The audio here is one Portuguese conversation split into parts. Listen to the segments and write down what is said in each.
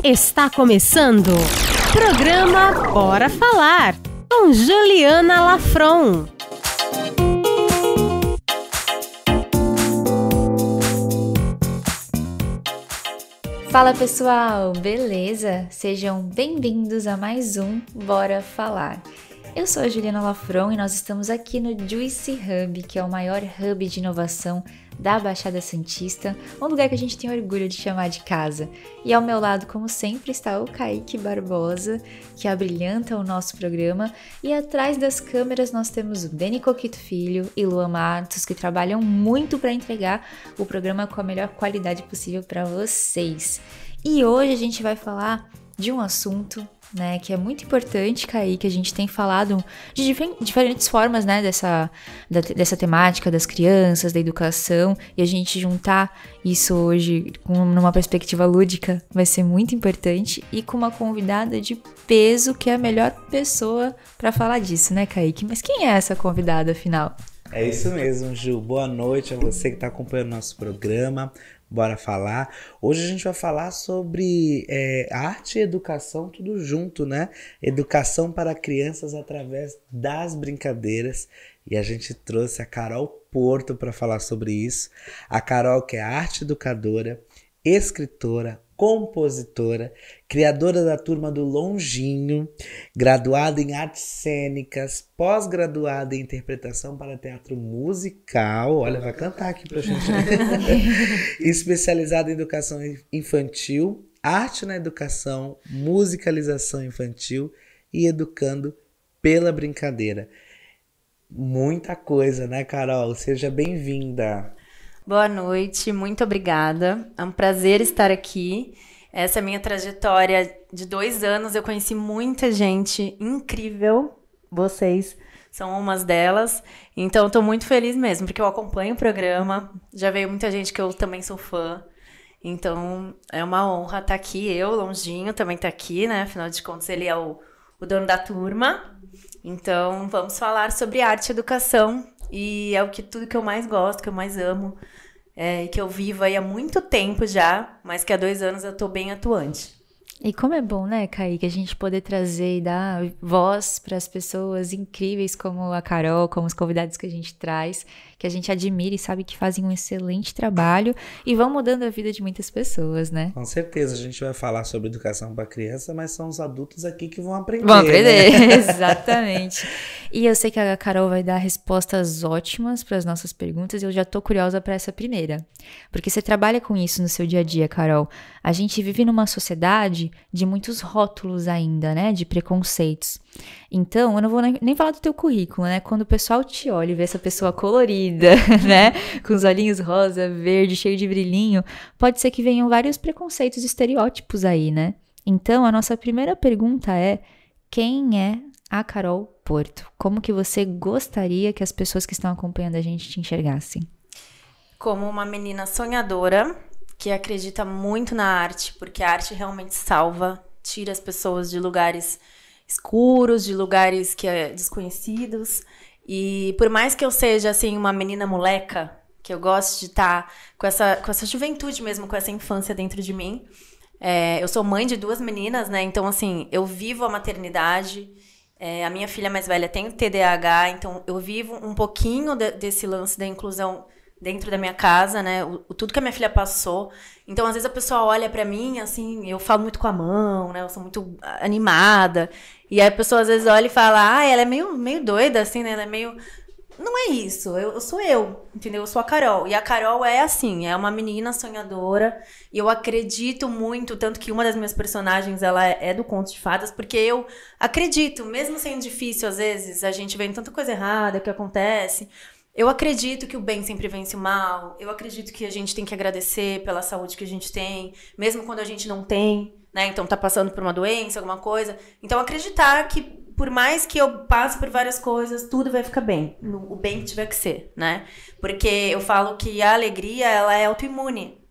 Está começando Programa Bora Falar, com Juliana Lafron. Fala pessoal, beleza? Sejam bem-vindos a mais um Bora Falar. Eu sou a Juliana Lafron e nós estamos aqui no Juicy Hub, que é o maior hub de inovação da Baixada Santista, um lugar que a gente tem orgulho de chamar de casa. E ao meu lado, como sempre, está o Kaique Barbosa, que abrilhanta o nosso programa. E atrás das câmeras nós temos o Deni Coquito Filho e Luan Matos, que trabalham muito para entregar o programa com a melhor qualidade possível para vocês. E hoje a gente vai falar de um assunto, né, que é muito importante, Kaique, a gente tem falado de diferentes formas, né, dessa temática das crianças, da educação, e a gente juntar isso hoje numa perspectiva lúdica vai ser muito importante, e com uma convidada de peso, que é a melhor pessoa para falar disso, né, Kaique? Mas quem é essa convidada, afinal? É isso mesmo, Ju. Boa noite a você que está acompanhando nosso programa. Bora falar. Hoje a gente vai falar sobre arte e educação, tudo junto, né? Educação para crianças através das brincadeiras. E a gente trouxe a Carol Porto para falar sobre isso. A Carol, que é arte educadora, escritora, compositora, criadora da turma do Longinho, graduada em artes cênicas, pós-graduada em interpretação para teatro musical, olha, vai cantar aqui pra gente, especializada em educação infantil, arte na educação, musicalização infantil e educando pela brincadeira. Muita coisa, né, Carol? Seja bem-vinda. Boa noite, muito obrigada. É um prazer estar aqui. Essa é a minha trajetória de 2 anos. Eu conheci muita gente incrível. Vocês são umas delas. Então, estou muito feliz mesmo, porque eu acompanho o programa. Já veio muita gente que eu também sou fã. Então, é uma honra estar aqui. Eu, Longinho, também está aqui, né? Afinal de contas, ele é o dono da turma. Então, vamos falar sobre arte e educação. E é tudo que eu mais gosto, que eu mais amo, que eu vivo aí há muito tempo já, mas que há 2 anos eu tô bem atuante. E como é bom, né, Kaique, a gente poder trazer e dar voz para as pessoas incríveis como a Carol, como os convidados que a gente traz, que a gente admira e sabe que fazem um excelente trabalho e vão mudando a vida de muitas pessoas, né? Com certeza, a gente vai falar sobre educação para criança, mas são os adultos aqui que vão aprender. Vão aprender, né? Exatamente. E eu sei que a Carol vai dar respostas ótimas para as nossas perguntas e eu já tô curiosa para essa primeira. Porque você trabalha com isso no seu dia a dia, Carol. A gente vive numa sociedade de muitos rótulos ainda, né? De preconceitos. Então, eu não vou nem falar do teu currículo, né? Quando o pessoal te olha e vê essa pessoa colorida, né? Com os olhinhos rosa, verde, cheio de brilhinho, pode ser que venham vários preconceitos e estereótipos aí, né? Então, a nossa primeira pergunta é: quem é a Carol Porto? Como que você gostaria que as pessoas que estão acompanhando a gente te enxergassem? Como uma menina sonhadora, que acredita muito na arte, porque a arte realmente salva, tira as pessoas de lugares escuros, de lugares desconhecidos. E por mais que eu seja assim uma menina moleca, que eu gosto de estar com essa juventude mesmo, com essa infância dentro de mim, eu sou mãe de 2 meninas, né? Então assim, eu vivo a maternidade. A minha filha mais velha tem TDAH, então eu vivo um pouquinho desse lance da inclusão dentro da minha casa, né? Tudo que a minha filha passou. Então, às vezes, a pessoa olha pra mim, assim, eu falo muito com a mão, né? Eu sou muito animada. E aí a pessoa, às vezes, olha e fala, ela é meio doida, assim, né? Ela é meio... Não é isso, eu sou eu, entendeu? Eu sou a Carol. E a Carol é assim, é uma menina sonhadora. E eu acredito muito, tanto que uma das minhas personagens, ela é do Conto de Fadas, porque eu acredito, mesmo sendo difícil, às vezes, a gente vê tanta coisa errada que acontece... Eu acredito que o bem sempre vence o mal, eu acredito que a gente tem que agradecer pela saúde que a gente tem, mesmo quando a gente não tem, né? Então tá passando por uma doença, alguma coisa. Então acreditar que por mais que eu passe por várias coisas, tudo vai ficar bem, o bem que tiver que ser, né? Porque eu falo que a alegria, ela é autoimune.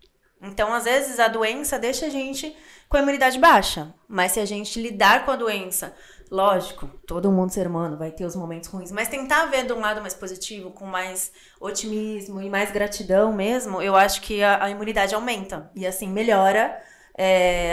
Então, às vezes, a doença deixa a gente com a imunidade baixa, mas se a gente lidar com a doença... Lógico, todo mundo ser humano vai ter os momentos ruins, mas tentar ver de um lado mais positivo, com mais otimismo e mais gratidão mesmo, eu acho que a imunidade aumenta. E assim, melhora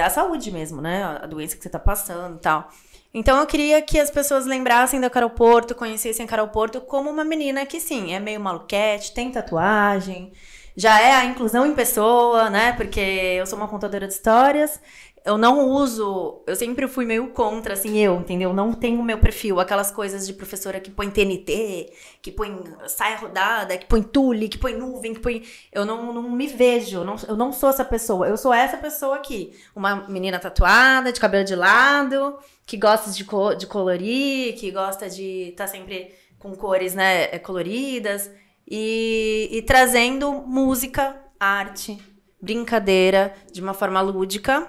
a saúde mesmo, né? A doença que você tá passando e tal. Então eu queria que as pessoas lembrassem da Carol Porto, conhecessem a Carol Porto como uma menina que, sim, é meio maluquete, tem tatuagem, já é a inclusão em pessoa, né? Porque eu sou uma contadora de histórias. Eu não uso, eu sempre fui meio contra, assim, entendeu? Não tenho o meu perfil, aquelas coisas de professora que põe TNT, que põe saia rodada, que põe tule, que põe nuvem, que põe... Eu não me vejo, eu não sou essa pessoa. Eu sou essa pessoa aqui, uma menina tatuada, de cabelo de lado, que gosta de colorir, que gosta de estar sempre com cores, né, coloridas, e trazendo música, arte, brincadeira, de uma forma lúdica,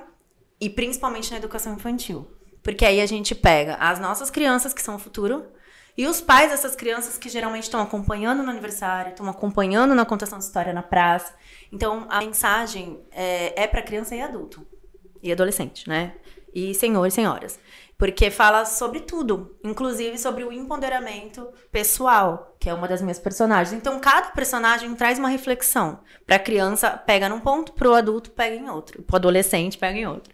e principalmente na educação infantil. Porque aí a gente pega as nossas crianças, que são o futuro, e os pais dessas crianças que geralmente estão acompanhando no aniversário, estão acompanhando na contação de história na praça. Então, a mensagem é para criança e adulto. E adolescente, né? E senhores e senhoras. Porque fala sobre tudo, inclusive sobre o empoderamento pessoal, que é uma das minhas personagens. Então, cada personagem traz uma reflexão. Para a criança, pega num ponto, para o adulto, pega em outro. Para o adolescente, pega em outro.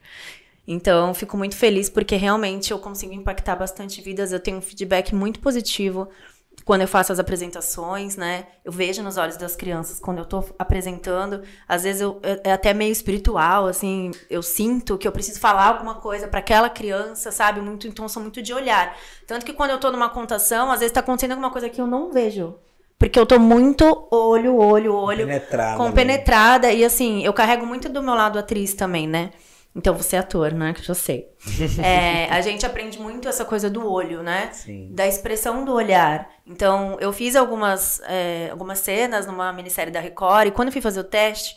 Então, fico muito feliz porque realmente eu consigo impactar bastante vidas. Eu tenho um feedback muito positivo quando eu faço as apresentações, né? Eu vejo nos olhos das crianças quando eu tô apresentando. Às vezes é até meio espiritual, assim. Eu sinto que eu preciso falar alguma coisa para aquela criança, sabe? Então, eu sou muito de olhar. Tanto que quando eu tô numa contação, às vezes tá acontecendo alguma coisa que eu não vejo. Porque eu tô muito olho. Compenetrada. E assim, eu carrego muito do meu lado atriz também, né? Então, você é ator, né? Que eu já sei. A gente aprende muito essa coisa do olho, né? Sim. Da expressão do olhar. Então, eu fiz algumas cenas numa minissérie da Record. E quando eu fui fazer o teste,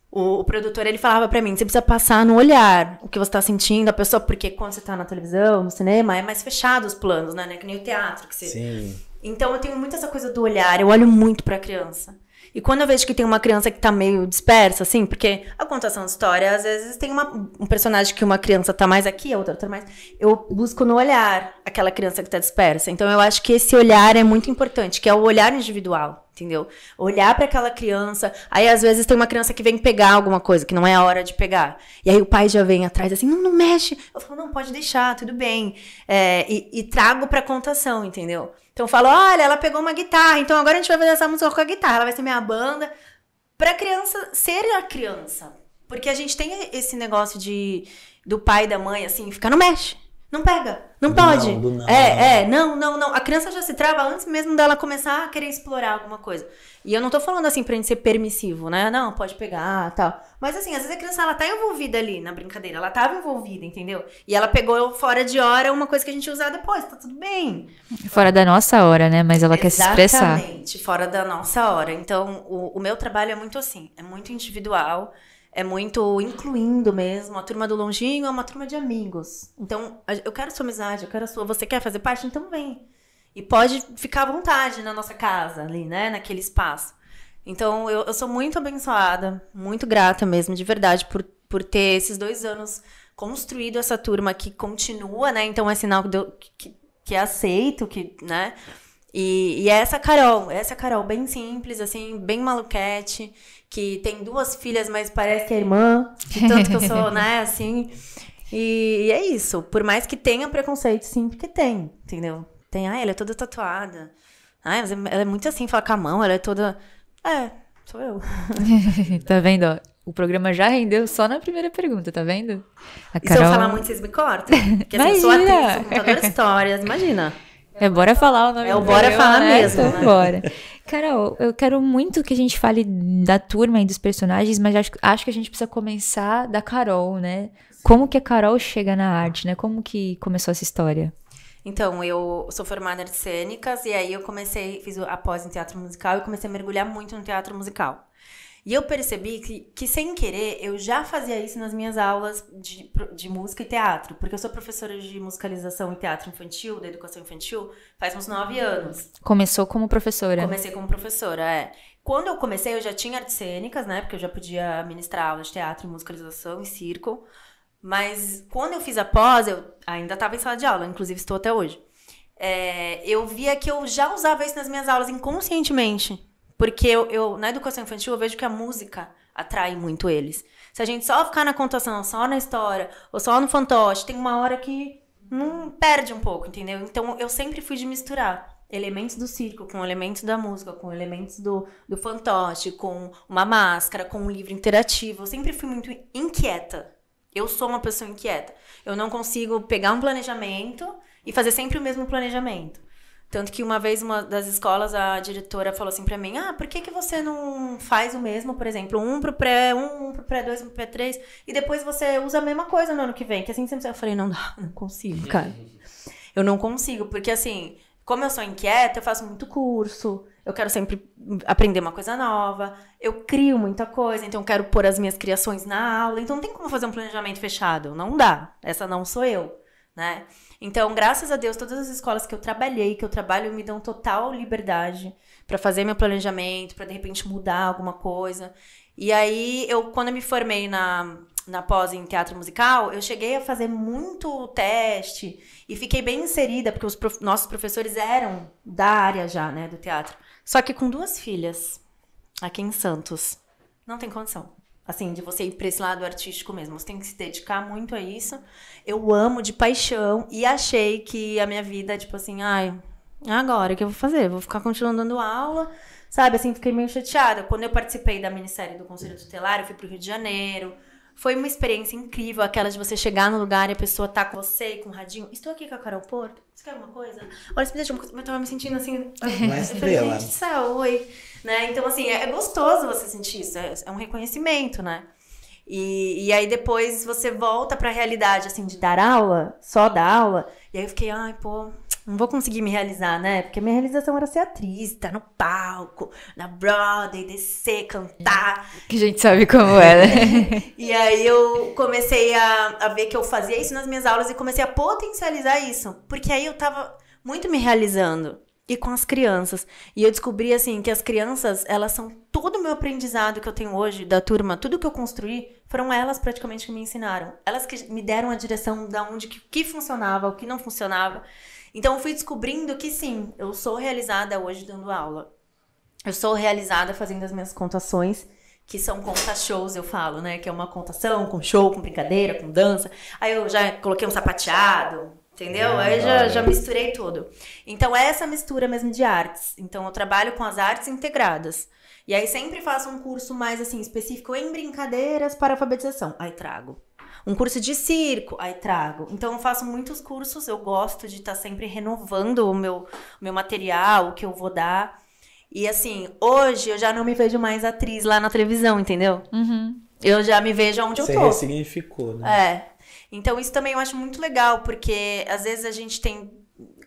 o produtor, ele falava pra mim, você precisa passar no olhar o que você tá sentindo, a pessoa... Porque quando você tá na televisão, no cinema, é mais fechado os planos, né? Que nem o teatro. Que você... Sim. Então, eu tenho muito essa coisa do olhar. Eu olho muito pra criança. E quando eu vejo que tem uma criança que tá meio dispersa, assim, porque a contação de história, às vezes tem um personagem que uma criança tá mais aqui, a outra tá mais... Eu busco no olhar aquela criança que tá dispersa. Então, eu acho que esse olhar é muito importante, que é o olhar individual, entendeu? Olhar pra aquela criança. Aí, às vezes, tem uma criança que vem pegar alguma coisa, que não é a hora de pegar. E aí, o pai já vem atrás, assim, não mexe. Eu falo, não, pode deixar, tudo bem. E trago pra contação, entendeu? Então eu falo, olha, ela pegou uma guitarra, então agora a gente vai fazer essa música com a guitarra, ela vai ser minha banda. Pra criança ser a criança. Porque a gente tem esse negócio do pai e da mãe, assim, ficar, não mexe, não pega, não pode. Não. A criança já se trava antes mesmo dela começar a querer explorar alguma coisa. E eu não tô falando assim pra gente ser permissivo, né? Não, pode pegar, tal. Mas assim, às vezes a criança, ela tá envolvida ali na brincadeira, ela tava envolvida, entendeu? E ela pegou fora de hora uma coisa que a gente ia usar depois, tá tudo bem. Fora da nossa hora, né? Mas ela quer se expressar. Exatamente, fora da nossa hora. Então, o meu trabalho é muito assim, é muito individual, é muito incluindo mesmo. A turma do Longinho é uma turma de amigos. Então, eu quero sua amizade, eu quero a sua. Você quer fazer parte? Então vem. E pode ficar à vontade na nossa casa, ali, né? Naquele espaço. Então, eu sou muito abençoada, muito grata mesmo, de verdade, por ter esses 2 anos construído essa turma que continua, né? Então, é sinal que é aceito, que, né? E é essa Carol, bem simples, assim, bem maluquete, que tem 2 filhas, mas parece que é irmã, de tanto que eu sou, né, assim. E é isso. Por mais que tenha preconceito, sim, porque tem, entendeu? Ela é toda tatuada. Mas ela é muito assim, fala com a mão, ela é toda... sou eu. Tá vendo, ó? O programa já rendeu só na primeira pergunta, tá vendo? A Carol... E se eu falar muito, vocês me cortam? Porque assim, eu sou atriz, sou contadora de histórias, imagina. Bora falar o nome do Bora falar né? mesmo, então, né? Bora. Carol, eu quero muito que a gente fale da turma e dos personagens, mas acho que a gente precisa começar da Carol, né? Como que a Carol chega na arte, né? Como que começou essa história? Então, eu sou formada em artes cênicas, e aí eu fiz a pós em teatro musical e comecei a mergulhar muito no teatro musical. E eu percebi que sem querer, eu já fazia isso nas minhas aulas de música e teatro, porque eu sou professora de musicalização e teatro infantil, da educação infantil, faz uns 9 anos. Começou como professora? Comecei como professora, Quando eu comecei, eu já tinha artes cênicas, né, porque eu já podia ministrar aulas de teatro, musicalização e circo. Mas quando eu fiz a pós, eu ainda estava em sala de aula, inclusive estou até hoje. Eu via que eu já usava isso nas minhas aulas inconscientemente. Porque eu na educação infantil, eu vejo que a música atrai muito eles. Se a gente só ficar na contação, só na história, ou só no fantoche, tem uma hora que não perde um pouco, entendeu? Então, eu sempre fui de misturar elementos do circo com elementos da música, com elementos do fantoche, com uma máscara, com um livro interativo. Eu sempre fui muito inquieta. Eu sou uma pessoa inquieta. Eu não consigo pegar um planejamento e fazer sempre o mesmo planejamento. Tanto que uma vez, uma das escolas, a diretora falou assim pra mim, por que você não faz o mesmo, por exemplo, um pro pré, um pro pré 2, um pro pré 3, e depois você usa a mesma coisa no ano que vem, que assim sempre... Eu falei, não dá, não consigo, cara. Eu não consigo, porque assim, como eu sou inquieta, eu faço muito curso, eu quero sempre aprender uma coisa nova, eu crio muita coisa, então eu quero pôr as minhas criações na aula, então não tem como fazer um planejamento fechado, não dá, essa não sou eu, né? Então, graças a Deus, todas as escolas que eu trabalhei, que eu trabalho, me dão total liberdade para fazer meu planejamento, para de repente mudar alguma coisa. E aí, quando eu me formei na pós em teatro musical, eu cheguei a fazer muito teste e fiquei bem inserida, porque os nossos professores eram da área já, né, do teatro. Só que com 2 filhas, aqui em Santos, não tem condição. Assim, de você ir pra esse lado artístico mesmo. Você tem que se dedicar muito a isso. Eu amo de paixão e achei que a minha vida, tipo assim, agora o que eu vou fazer? Vou ficar continuando dando aula, sabe? Assim, fiquei meio chateada. Quando eu participei da minissérie do Conselho Tutelar, eu fui pro Rio de Janeiro. Foi uma experiência incrível, aquela de você chegar no lugar e a pessoa tá com você, com o radinho. Estou aqui com a Carol Porto. Você quer alguma coisa? Olha, você precisa de uma coisa. Eu tava me sentindo assim... Mas eu falei, gente do céu, oi. Né? Então, assim, é gostoso você sentir isso. É um reconhecimento, né? E aí, depois, você volta pra realidade, assim, de dar aula, só dar aula. E aí, eu fiquei, não vou conseguir me realizar, né? Porque a minha realização era ser atriz, estar no palco, na Broadway, descer, cantar. Que a gente sabe como é, né? E aí eu comecei a ver que eu fazia isso nas minhas aulas e comecei a potencializar isso. Porque aí eu tava muito me realizando. E com as crianças. E eu descobri, assim, que as crianças, elas são todo o meu aprendizado que eu tenho hoje, da turma, tudo que eu construí, foram elas praticamente que me ensinaram. Elas que me deram a direção da onde que funcionava, o que não funcionava. Então, eu fui descobrindo que, sim, eu sou realizada hoje dando aula. Eu sou realizada fazendo as minhas contações, que são conta-shows, eu falo, né? Que é uma contação com show, com brincadeira, com dança. Aí eu já coloquei um sapateado, entendeu? Aí já misturei tudo. Então, é essa mistura mesmo de artes. Então, eu trabalho com as artes integradas. E aí, sempre faço um curso mais, assim, específico em brincadeiras para alfabetização. Aí, trago. Um curso de circo, aí trago. Então, eu faço muitos cursos, eu gosto de estar sempre renovando o meu material, o que eu vou dar. E, assim, hoje eu já não me vejo mais atriz lá na televisão, entendeu? Uhum. Eu já me vejo onde eu tô. Você ressignificou, né? Então, isso também eu acho muito legal, porque às vezes a gente tem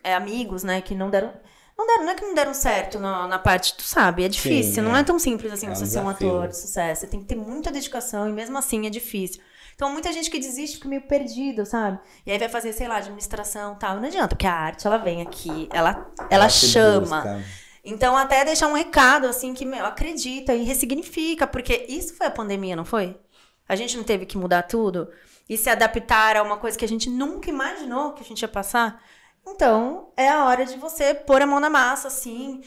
amigos, né, que não é que não deram certo na parte, tu sabe, é difícil. Sim, não é tão simples assim você ser um ator de sucesso. Você tem que ter muita dedicação e mesmo assim é difícil. Então, muita gente que desiste fica meio perdido, sabe? E aí vai fazer, sei lá, administração e tal. Não adianta, porque a arte, ela vem aqui, ela chama. Busca. Então, até deixar um recado, assim, que, acredita e ressignifica, porque isso foi a pandemia, não foi? A gente não teve que mudar tudo e se adaptar a uma coisa que a gente nunca imaginou que a gente ia passar. Então, é a hora de você pôr a mão na massa, assim,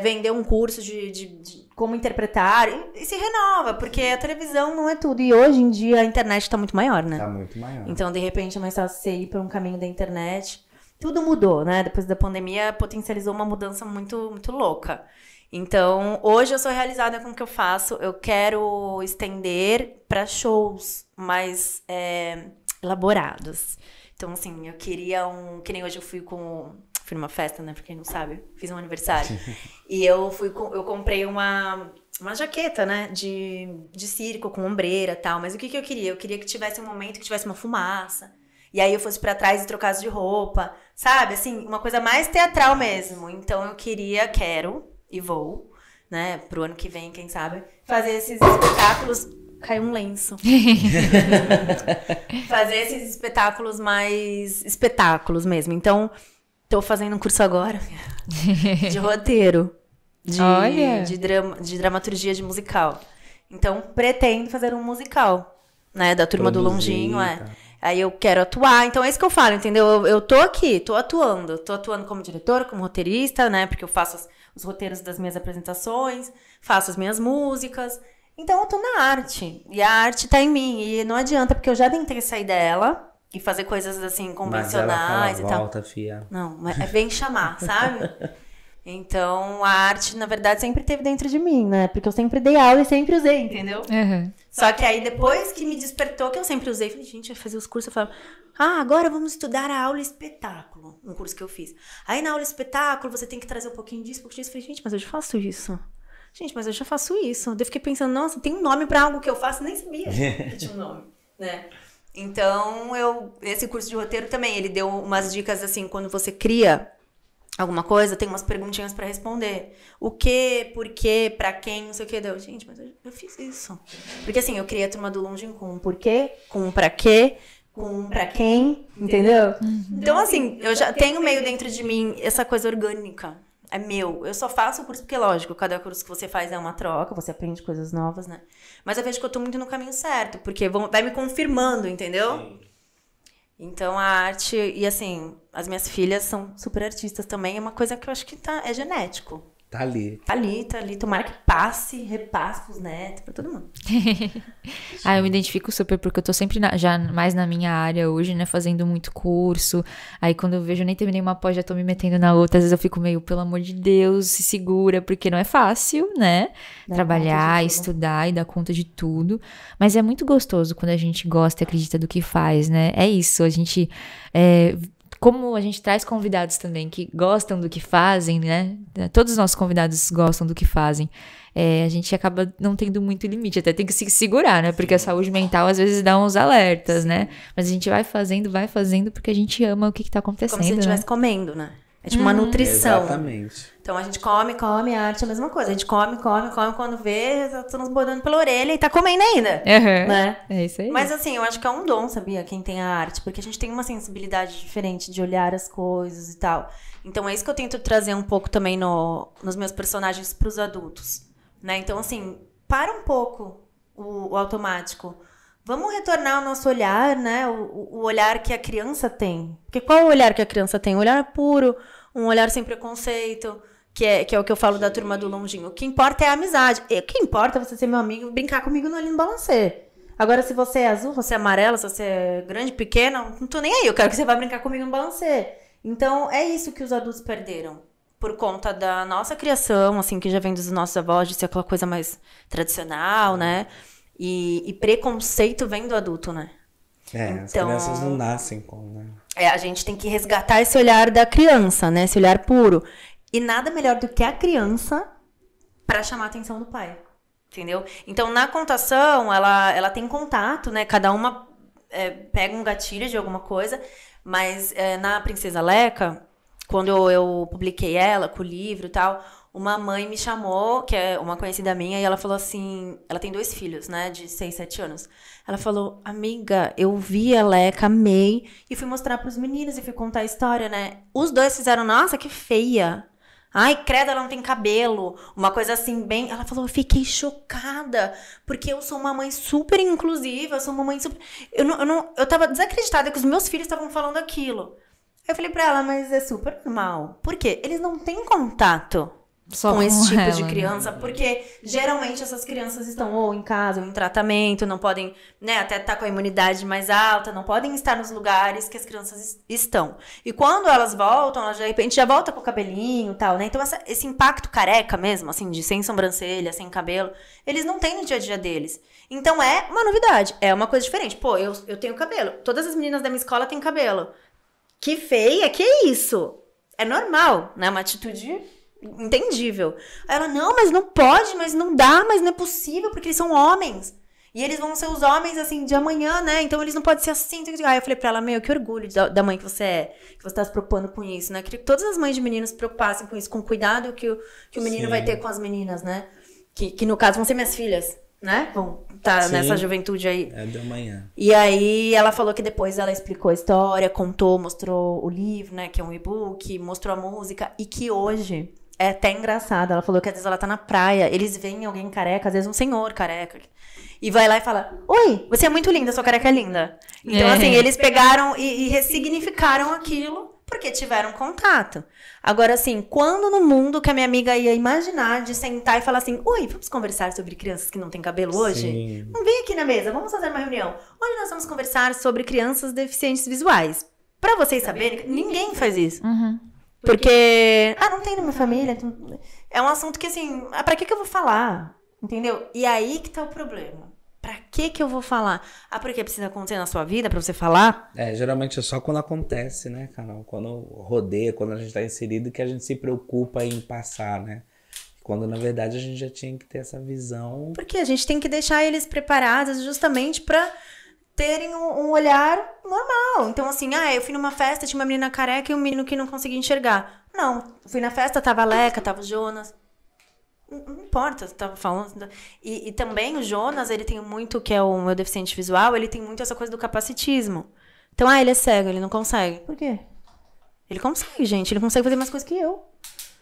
vender um curso de como interpretar e se renova, porque a televisão não é tudo. E hoje em dia a internet está muito maior, né? Tá muito maior. Então, de repente, é mais fácil você ir para um caminho da internet. Tudo mudou, né? Depois da pandemia, potencializou uma mudança muito, muito louca. Então, hoje eu sou realizada com o que eu faço. Eu quero estender para shows mais elaborados. Então, assim, eu queria que nem hoje eu fui numa festa, né? Pra quem não sabe, fiz um aniversário. E eu comprei uma jaqueta, né? De circo, com ombreira e tal. Mas o que eu queria? Eu queria que tivesse um momento que tivesse uma fumaça. E aí eu fosse pra trás e trocasse de roupa. Sabe? Assim, uma coisa mais teatral mesmo. Então, eu quero e vou, né? Pro ano que vem, quem sabe, fazer esses espetáculos... Caiu um lenço. Fazer esses espetáculos mais espetáculos mesmo. Então, tô fazendo um curso agora de roteiro. De dramaturgia de musical. Então, pretendo fazer um musical, né? Da Turma do Longinho, Aí eu quero atuar. Então, é isso que eu falo, entendeu? Eu tô aqui, tô atuando. Tô atuando como diretora, como roteirista, né? Porque eu faço os roteiros das minhas apresentações, faço as minhas músicas. Então eu tô na arte. E a arte tá em mim. E não adianta, porque eu já tentei sair dela e fazer coisas assim, convencionais mas ela e tal. volta, fia. Não, vem chamar, sabe? Então, a arte, na verdade, sempre esteve dentro de mim, né? Porque eu sempre dei aula e sempre usei, entendeu? Uhum. Só que aí, depois que me despertou, que eu sempre usei, falei, gente, vai fazer os cursos, eu falo, agora vamos estudar a aula espetáculo, um curso que eu fiz. Aí, na aula espetáculo, você tem que trazer um pouquinho disso, Eu falei, gente, mas eu já faço isso. Gente, mas eu já faço isso. Daí eu fiquei pensando, nossa, tem um nome pra algo que eu faço, nem sabia que tinha um nome, né? Então, esse curso de roteiro também, ele deu umas dicas, assim, quando você cria alguma coisa, tem umas perguntinhas pra responder. O quê, por quê, pra quem, não sei o que. Deu, gente, mas eu fiz isso. Porque assim, eu criei a turma do Longin com um porquê, com um pra quê, com um pra quem, entendeu? Então assim, eu já tenho meio dentro de mim essa coisa orgânica. É meu. Eu só faço o curso porque, lógico, cada curso que você faz é uma troca, você aprende coisas novas, né? Mas eu vejo que eu tô muito no caminho certo, porque vai me confirmando, entendeu? Sim. Então, a arte... E, assim, as minhas filhas são super artistas também. É uma coisa que eu acho que é genético. Tá ali. Tá ali. Tomara que repasse pros netos, pra todo mundo. Eu me identifico super, porque eu tô sempre já mais na minha área hoje, né? Fazendo muito curso. Aí, quando eu vejo, eu nem terminei uma pós, já tô me metendo na outra. Às vezes eu fico meio, pelo amor de Deus, se segura. Porque não é fácil, né? Trabalhar, estudar e dar conta de tudo. Mas é muito gostoso quando a gente gosta e acredita do que faz, né? É isso, a gente... Como a gente traz convidados também que gostam do que fazem, né? Todos os nossos convidados gostam do que fazem. A gente acaba não tendo muito limite. Até tem que se segurar, né? Porque a saúde mental às vezes dá uns alertas, né? Mas a gente vai fazendo porque a gente ama o que tá acontecendo. Como se a gente estivesse comendo, né? É tipo uma nutrição. Exatamente. Então a gente come, a arte é a mesma coisa. A gente come, quando vê, tá nos bordando pela orelha e tá comendo ainda. Né? É isso aí. Mas assim, eu acho que é um dom, sabia? Quem tem a arte. Porque a gente tem uma sensibilidade diferente de olhar as coisas e tal. Então é isso que eu tento trazer um pouco também nos meus personagens pros adultos. Né? Então assim, para um pouco o automático. Vamos retornar ao nosso olhar, né? O olhar que a criança tem. Porque qual é o olhar que a criança tem? Um olhar puro, um olhar sem preconceito, que é o que eu falo da turma do Longinho. O que importa é a amizade. O que importa é você ser meu amigo e brincar comigo no Aline Balancê. Agora, se você é azul, você é amarelo, se você é grande, pequena, não tô nem aí. Eu quero que você vá brincar comigo no Balancê. Então, é isso que os adultos perderam. Por conta da nossa criação, assim, que já vem dos nossos avós, de ser aquela coisa mais tradicional, né? E preconceito vem do adulto, né? As crianças não nascem com, né? A gente tem que resgatar esse olhar da criança, né? Esse olhar puro. E nada melhor do que a criança para chamar a atenção do pai. Entendeu? Então, na contação, ela tem contato, né? Cada uma pega um gatilho de alguma coisa. Mas na Princesa Leca, quando eu publiquei ela com o livro e tal... Uma mãe me chamou, que é uma conhecida minha, e ela falou assim... Ela tem 2 filhos, né? De 6, 7 anos. Ela falou, amiga, eu vi a Leca, amei. E fui mostrar pros meninos e fui contar a história, né? Os 2 fizeram, nossa, que feia. Ai, credo, ela não tem cabelo. Uma coisa assim, bem... Ela falou, eu fiquei chocada. Porque eu sou uma mãe super inclusiva. Eu sou uma mãe super... Eu tava desacreditada que os meus filhos estavam falando aquilo. Eu falei pra ela, mas é super normal. Por quê? Eles não têm contato só com esse tipo de criança, né? Porque geralmente essas crianças estão ou em casa ou em tratamento, não podem, né, até estar com a imunidade mais alta, não podem estar nos lugares que as crianças estão. E quando elas voltam, elas de repente já volta com o cabelinho e tal, né? Então esse impacto careca mesmo, assim, de sem sobrancelha, sem cabelo, eles não têm no dia a dia deles. Então é uma novidade, é uma coisa diferente. Pô, eu tenho cabelo, todas as meninas da minha escola têm cabelo. Que feia, que isso? É normal, né? Uma atitude entendível. Aí ela, não, mas não pode, mas não dá, mas não é possível, porque eles são homens. E eles vão ser os homens, assim, de amanhã, né? Então eles não podem ser assim. Aí eu falei pra ela, meu, que orgulho da mãe que você é, que você tá se preocupando com isso, né? Queria que todas as mães de meninos se preocupassem com isso, com o cuidado que o menino vai ter com as meninas, né? Que no caso vão ser minhas filhas, né? Vão estar nessa juventude aí. É de amanhã. E aí ela falou que depois ela explicou a história, contou, mostrou o livro, né? Que é um e-book, mostrou a música. E que hoje... É até engraçado. Ela falou que às vezes ela tá na praia, eles veem alguém careca, às vezes um senhor careca, e vai lá e fala, oi, você é muito linda, sua careca é linda. Então, assim, eles pegaram e ressignificaram aquilo Porque tiveram contato. Agora, assim, quando no mundo que a minha amiga ia imaginar de sentar e falar assim, oi, vamos conversar sobre crianças que não têm cabelo hoje? Sim. Não, vem aqui na mesa, vamos fazer uma reunião. Hoje nós vamos conversar sobre crianças deficientes visuais. Pra vocês saberem, ninguém faz isso. Porque, não tem na minha família. É um assunto que, assim, pra que eu vou falar? Entendeu? E aí que tá o problema. Pra que eu vou falar? Porque precisa acontecer na sua vida pra você falar? Geralmente é só quando acontece, né, Carol? Quando rodeia, quando a gente tá inserido, que a gente se preocupa em passar, né? Quando, na verdade, a gente já tinha que ter essa visão. Porque a gente tem que deixar eles preparados justamente pra terem um olhar normal. Então, assim, eu fui numa festa, tinha uma menina careca e um menino que não conseguia enxergar. Não, fui na festa, tava a Leca, tava o Jonas. Não importa, você tava falando. E também o Jonas, ele tem muito, que é o meu deficiente visual, ele tem muito essa coisa do capacitismo. Então, ele é cego, ele não consegue. Por quê? Ele consegue, gente. Ele consegue fazer mais coisas que eu.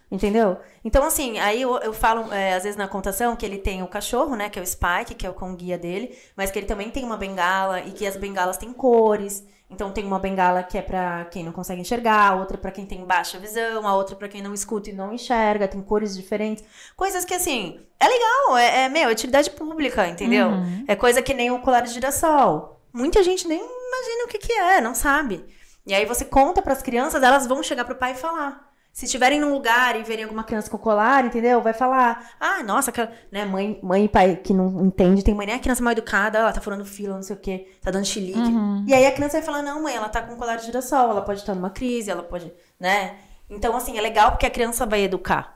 Entendeu? Então, assim, aí eu falo, às vezes na contação, que ele tem o cachorro, né, que é o Spike, que é o cão guia dele, mas que ele também tem uma bengala e que as bengalas têm cores. Então, tem uma bengala que é pra quem não consegue enxergar, a outra pra quem tem baixa visão, a outra pra quem não escuta e não enxerga, tem cores diferentes. Coisas que, assim, é legal, é utilidade pública, entendeu? É coisa que nem o colar de girassol. Muita gente nem imagina o que é, não sabe. E aí você conta pras crianças, elas vão chegar pro pai e falar. Se estiverem num lugar e verem alguma criança com colar, entendeu? Vai falar, nossa, né, mãe e pai que não entende, tem mãe, né, a criança mal educada, ela tá furando fila, não sei o quê, tá dando chilique. E aí a criança vai falar, não, mãe, ela tá com colar de girassol, ela pode estar numa crise, ela pode, né? Então, assim, é legal porque a criança vai educar.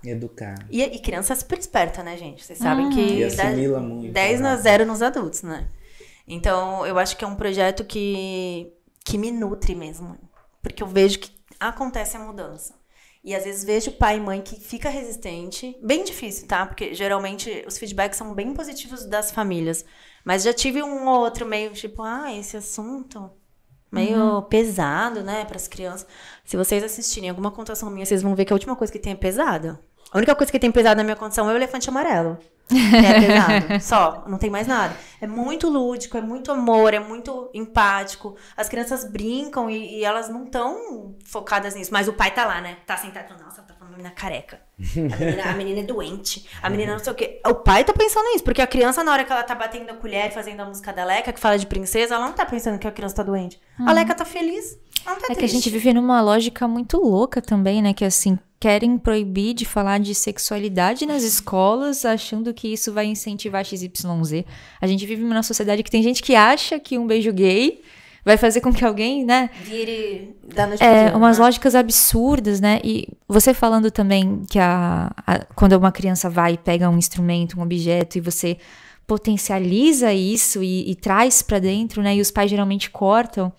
E criança é super esperta, né, gente? Vocês sabem que e assimila muito, 10-0 nos adultos, né? Então, eu acho que é um projeto que me nutre mesmo. Porque eu vejo que acontece a mudança. E às vezes vejo pai e mãe que fica resistente. Bem difícil, tá? Porque geralmente os feedbacks são bem positivos das famílias. Mas já tive um ou outro meio tipo, esse assunto meio pesado, né? Para as crianças. Se vocês assistirem alguma contação minha, vocês vão ver que a última coisa que tem é pesada. A única coisa que tem pesado na minha contação é o elefante amarelo. É pesado. Só. Não tem mais nada. É muito lúdico, é muito amor, é muito empático. As crianças brincam e elas não estão focadas nisso. Mas o pai tá lá, né? Tá sentado. Nossa, tá falando menina careca. A menina é doente. A menina não sei o quê. O pai tá pensando nisso. Porque a criança, na hora que ela tá batendo a colher e fazendo a música da Leca, que fala de princesa, ela não tá pensando que a criança tá doente. A Leca tá feliz. Ela não tá triste. Que a gente vive numa lógica muito louca também, né? Que assim, querem proibir de falar de sexualidade nas escolas, achando que isso vai incentivar XYZ. A gente vive numa sociedade que tem gente que acha que um beijo gay vai fazer com que alguém, né? Vire da noite pro dia, umas lógicas absurdas, né? E você falando também que quando uma criança vai e pega um instrumento, um objeto, e você potencializa isso e traz pra dentro, né? E os pais geralmente cortam.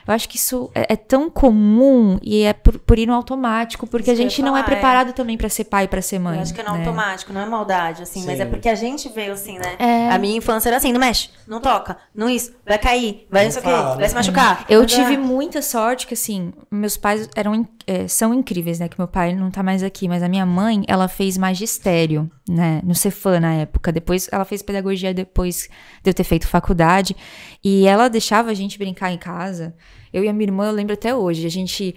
Eu acho que isso é tão comum e é por ir no automático, porque a gente não é preparado também pra ser pai e pra ser mãe. Eu acho que é no automático, não é maldade, assim, mas é porque a gente veio assim, né? A minha infância era assim, não mexe, não toca, não isso, vai cair, vai não sei o quê, vai se machucar. Eu tive muita sorte que, assim, meus pais são incríveis, né? Que meu pai não tá mais aqui, mas a minha mãe, ela fez magistério, né? No Cefam na época. Depois ela fez pedagogia depois de eu ter feito faculdade. E ela deixava a gente brincar em casa. Eu e a minha irmã, eu lembro até hoje, a gente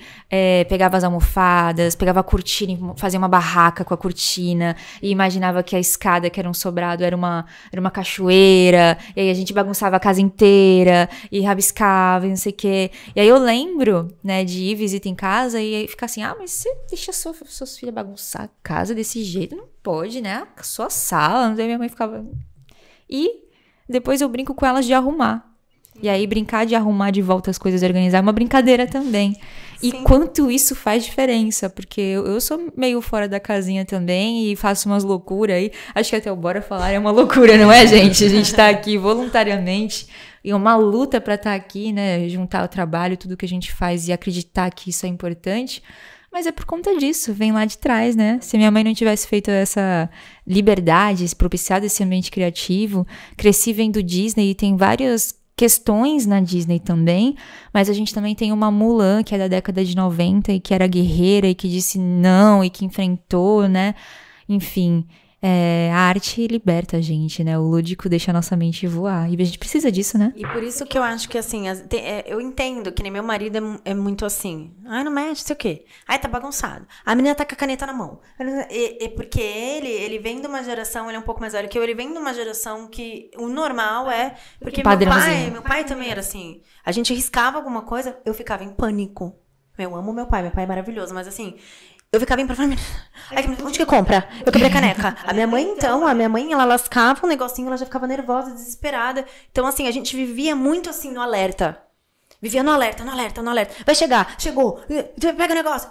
pegava as almofadas, pegava a cortina, fazia uma barraca com a cortina e imaginava que a escada, que era um sobrado, era uma cachoeira, e aí a gente bagunçava a casa inteira e rabiscava e não sei o quê. E aí eu lembro, né, de ir visita em casa e aí ficar assim, mas você deixa suas filhas bagunçar a casa desse jeito? Não pode, né? A sua sala, não sei, minha mãe ficava... E depois eu brinco com elas de arrumar. E aí, brincar de arrumar de volta as coisas e organizar é uma brincadeira também. E quanto isso faz diferença, porque eu sou meio fora da casinha também e faço umas loucuras aí. Acho que até o Bora Falar é uma loucura, não é, gente? A gente tá aqui voluntariamente e é uma luta pra estar aqui, né? Juntar o trabalho, tudo que a gente faz e acreditar que isso é importante. Mas é por conta disso, vem lá de trás, né? Se minha mãe não tivesse feito essa liberdade, propiciado esse ambiente criativo, cresci vendo Disney e tem várias questões na Disney também, mas a gente também tem uma Mulan, que é da década de 90 e que era guerreira e que disse não e que enfrentou, né? Enfim, a arte liberta a gente, né? O lúdico deixa a nossa mente voar. E a gente precisa disso, né? E por isso que eu acho que, assim, eu entendo que nem meu marido é muito assim. Ai, não mexe, sei o quê. Ai, tá bagunçado. A menina tá com a caneta na mão. Porque ele vem de uma geração, ele é um pouco mais velho que eu, ele vem de uma geração que o normal é... Porque meu pai também era assim. A gente riscava alguma coisa, eu ficava em pânico. Eu amo meu pai é maravilhoso, mas assim... Eu ficava em falando, onde que compra? Eu quebrei a caneca. A minha mãe, ela lascava um negocinho, ela já ficava nervosa, desesperada. Então, assim, a gente vivia muito assim no alerta. Vivia no alerta. Vai chegar, chegou, pega o negócio.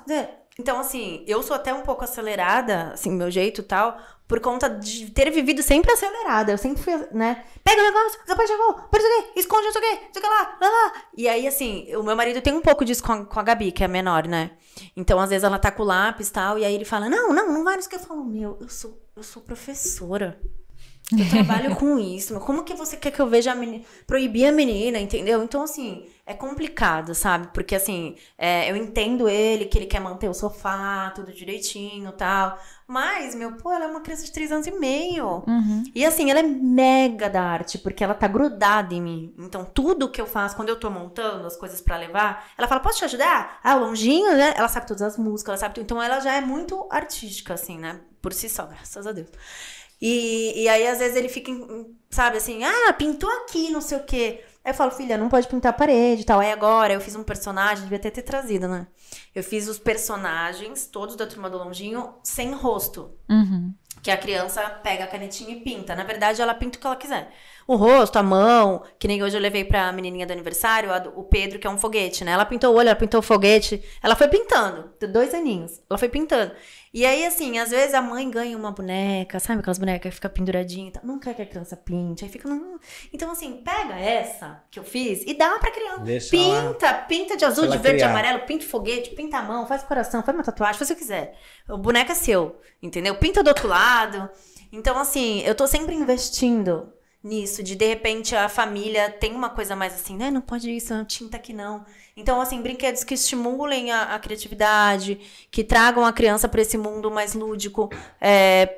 Então, assim, eu sou até um pouco acelerada, assim, meu jeito e tal, por conta de ter vivido sempre acelerada. Eu sempre fui, né? Pega o negócio, seu pai chegou, por isso aqui, esconde isso aqui, isso aqui lá. E aí, assim, o meu marido tem um pouco disso com a Gabi, que é a menor, né? Então, às vezes, ela tá com o lápis e tal, e aí ele fala, não vai nisso que eu falo. Eu sou professora. Eu trabalho com isso. Como que você quer que eu veja a menina? Proibir a menina, entendeu? Então, assim, é complicado, sabe? Porque, assim, eu entendo ele, que ele quer manter o sofá, tudo direitinho e tal. Mas, ela é uma criança de 3 anos e meio. Uhum. E, assim, ela é mega da arte, porque ela tá grudada em mim. Então, tudo que eu faço, quando eu tô montando as coisas pra levar, ela fala, posso te ajudar? Ah, o longinho, né? Ela sabe todas as músicas, ela sabe tudo. Então, ela já é muito artística, assim, né? Por si só, graças a Deus. E aí, às vezes, ele fica, sabe, assim, pintou aqui, não sei o quê. Aí eu falo, filha, não pode pintar a parede e tal. Aí agora eu fiz um personagem, devia ter trazido, né? Eu fiz os personagens, todos da Turma do Longinho, sem rosto. Uhum. Que a criança pega a canetinha e pinta. Na verdade, ela pinta o que ela quiser. O rosto, a mão, que nem hoje eu levei pra menininha do aniversário, o Pedro, que é um foguete, né? Ela pintou o olho, ela pintou o foguete. Ela foi pintando, 2 aninhos. Ela foi pintando. E aí, assim, às vezes a mãe ganha uma boneca, sabe aquelas bonecas que ficam pinduradinhas? Não quer que a criança pinte, aí fica... Então, assim, pega essa que eu fiz e dá pra criança. Deixa pinta de azul, de verde, de amarelo, pinta foguete, pinta a mão, faz coração, faz uma tatuagem, faz o que quiser. O boneco é seu, entendeu? Pinta do outro lado. Então, assim, eu tô sempre investindo nisso, de repente a família tem uma coisa mais assim, né? Não pode isso, não tinta aqui não. Então, assim, brinquedos que estimulem a criatividade, que tragam a criança para esse mundo mais lúdico,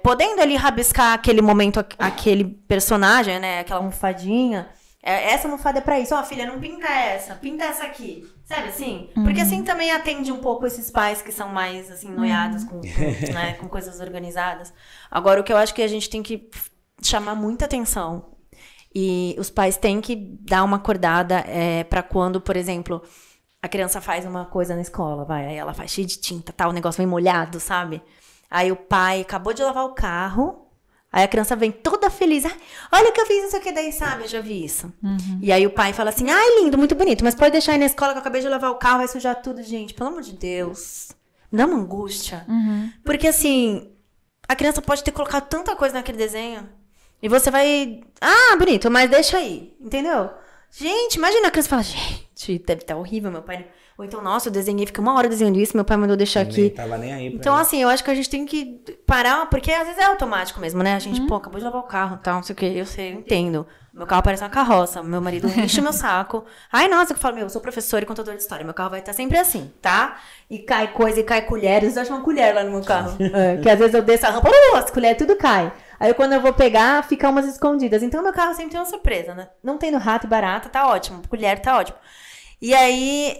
podendo ali rabiscar aquele momento, aquele personagem, né? Aquela almofadinha. Essa almofada é pra isso. Ó, filha, não pinta essa aqui. Sabe assim? Porque assim também atende um pouco esses pais que são mais, assim, noiados né, com coisas organizadas. Agora, o que eu acho que a gente tem que chamar muita atenção. E os pais têm que dar uma acordada pra quando, por exemplo, a criança faz uma coisa na escola, aí ela faz cheio de tinta, o negócio vem molhado, sabe? Aí o pai acabou de lavar o carro, aí a criança vem toda feliz, olha o que eu fiz, isso aqui, daí, sabe? Eu já vi isso. Uhum. E aí o pai fala assim, ai, lindo, muito bonito, mas pode deixar aí na escola que eu acabei de lavar o carro, vai sujar tudo, gente, pelo amor de Deus. Me dá uma angústia. Uhum. Porque, assim, a criança pode ter colocado tanta coisa naquele desenho. E você vai... bonito, mas deixa aí. Entendeu? Gente, imagina a criança falar... Gente, deve estar horrível, meu pai... Ou então, nossa, eu desenhei, fiquei 1 hora desenhando isso, meu pai mandou deixar aqui. Nem tava nem aí pra então, isso. assim, eu acho que a gente tem que parar... Porque às vezes é automático mesmo, né? A gente, acabou de lavar o carro e tal, não sei o quê. Eu sei, eu entendo. Meu carro parece uma carroça. Meu marido enche o meu saco. Ai, nossa, eu falo, eu sou professora e contadora de história. Meu carro vai estar sempre assim, tá? E cai coisa, e cai colheres. Eu acho uma colher lá no meu carro. Que às vezes eu desço a rampa, as colheres tudo cai. Aí quando eu vou pegar, fica umas escondidas. Então meu carro sempre tem uma surpresa, né? Não tendo rato e barata, tá ótimo. Colher tá ótimo. E aí,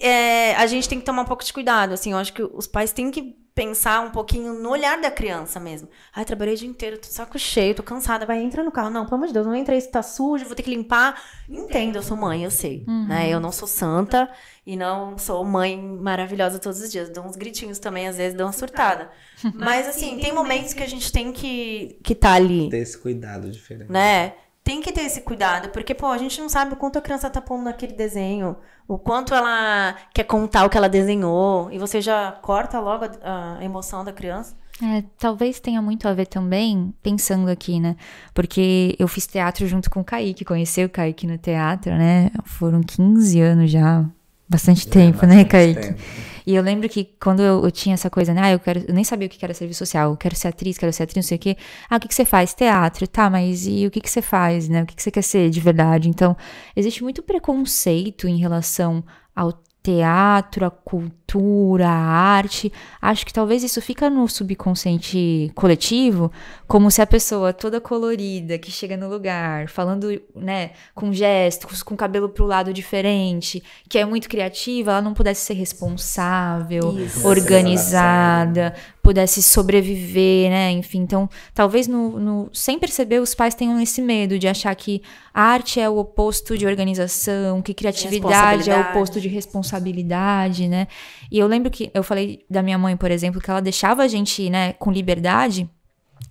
a gente tem que tomar um pouco de cuidado, assim. Eu acho que os pais têm que pensar um pouquinho no olhar da criança mesmo. Ai, trabalhei o dia inteiro, tô de saco cheio, tô cansada. Vai, entra no carro. Não, pelo amor de Deus, não entra isso, tá sujo, vou ter que limpar. Entendo, eu sou mãe, eu sei. Né? Eu não sou santa e não sou mãe maravilhosa todos os dias. Dou uns gritinhos também, às vezes dou uma surtada. Mas, assim, tem momentos que a gente tem que tá ali. Ter esse cuidado diferente. Né? Tem que ter esse cuidado, porque, a gente não sabe o quanto a criança tá pondo naquele desenho, o quanto ela quer contar o que ela desenhou, e você já corta logo a emoção da criança. Talvez tenha muito a ver também, pensando aqui, né? Porque eu fiz teatro junto com o Kaique, conheci o Kaique no teatro, né? Foram 15 anos já, bastante tempo, né, Kaique? Tempo. E eu lembro que quando eu tinha essa coisa, né? Eu nem sabia o que era serviço social. Eu quero ser atriz, não sei o quê. O que você faz? Teatro. Tá, mas e o que você faz, né? O que você quer ser de verdade? Então, existe muito preconceito em relação ao teatro, à cultura, pintura, a arte, acho que talvez isso fica no subconsciente coletivo, como se a pessoa toda colorida, que chega no lugar, falando, né, com gestos, com o cabelo pro lado diferente, que é muito criativa, ela não pudesse ser responsável, organizada, pudesse sobreviver, né, enfim. Então, talvez sem perceber, os pais tenham esse medo de achar que a arte é o oposto de organização, que criatividade é o oposto de responsabilidade, né? E eu lembro que eu falei da minha mãe, por exemplo, que ela deixava a gente, né, com liberdade,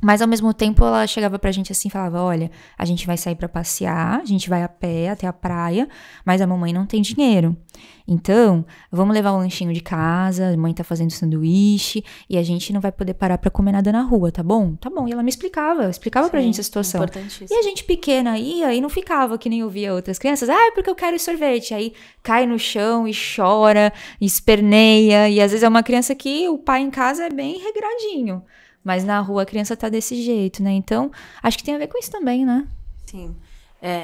mas ao mesmo tempo ela chegava pra gente assim e falava, olha, a gente vai sair pra passear, a gente vai a pé até a praia, mas a mamãe não tem dinheiro. Então, vamos levar o lanchinho de casa, a mãe tá fazendo sanduíche e a gente não vai poder parar pra comer nada na rua, tá bom? Tá bom. E ela me explicava pra gente a situação. E a gente pequena ia e não ficava que nem eu via outras crianças, porque eu quero sorvete. Aí cai no chão e chora, e esperneia, e às vezes é uma criança que o pai em casa é bem regradinho. Mas na rua a criança tá desse jeito, né? Então, acho que tem a ver com isso também, né? Sim.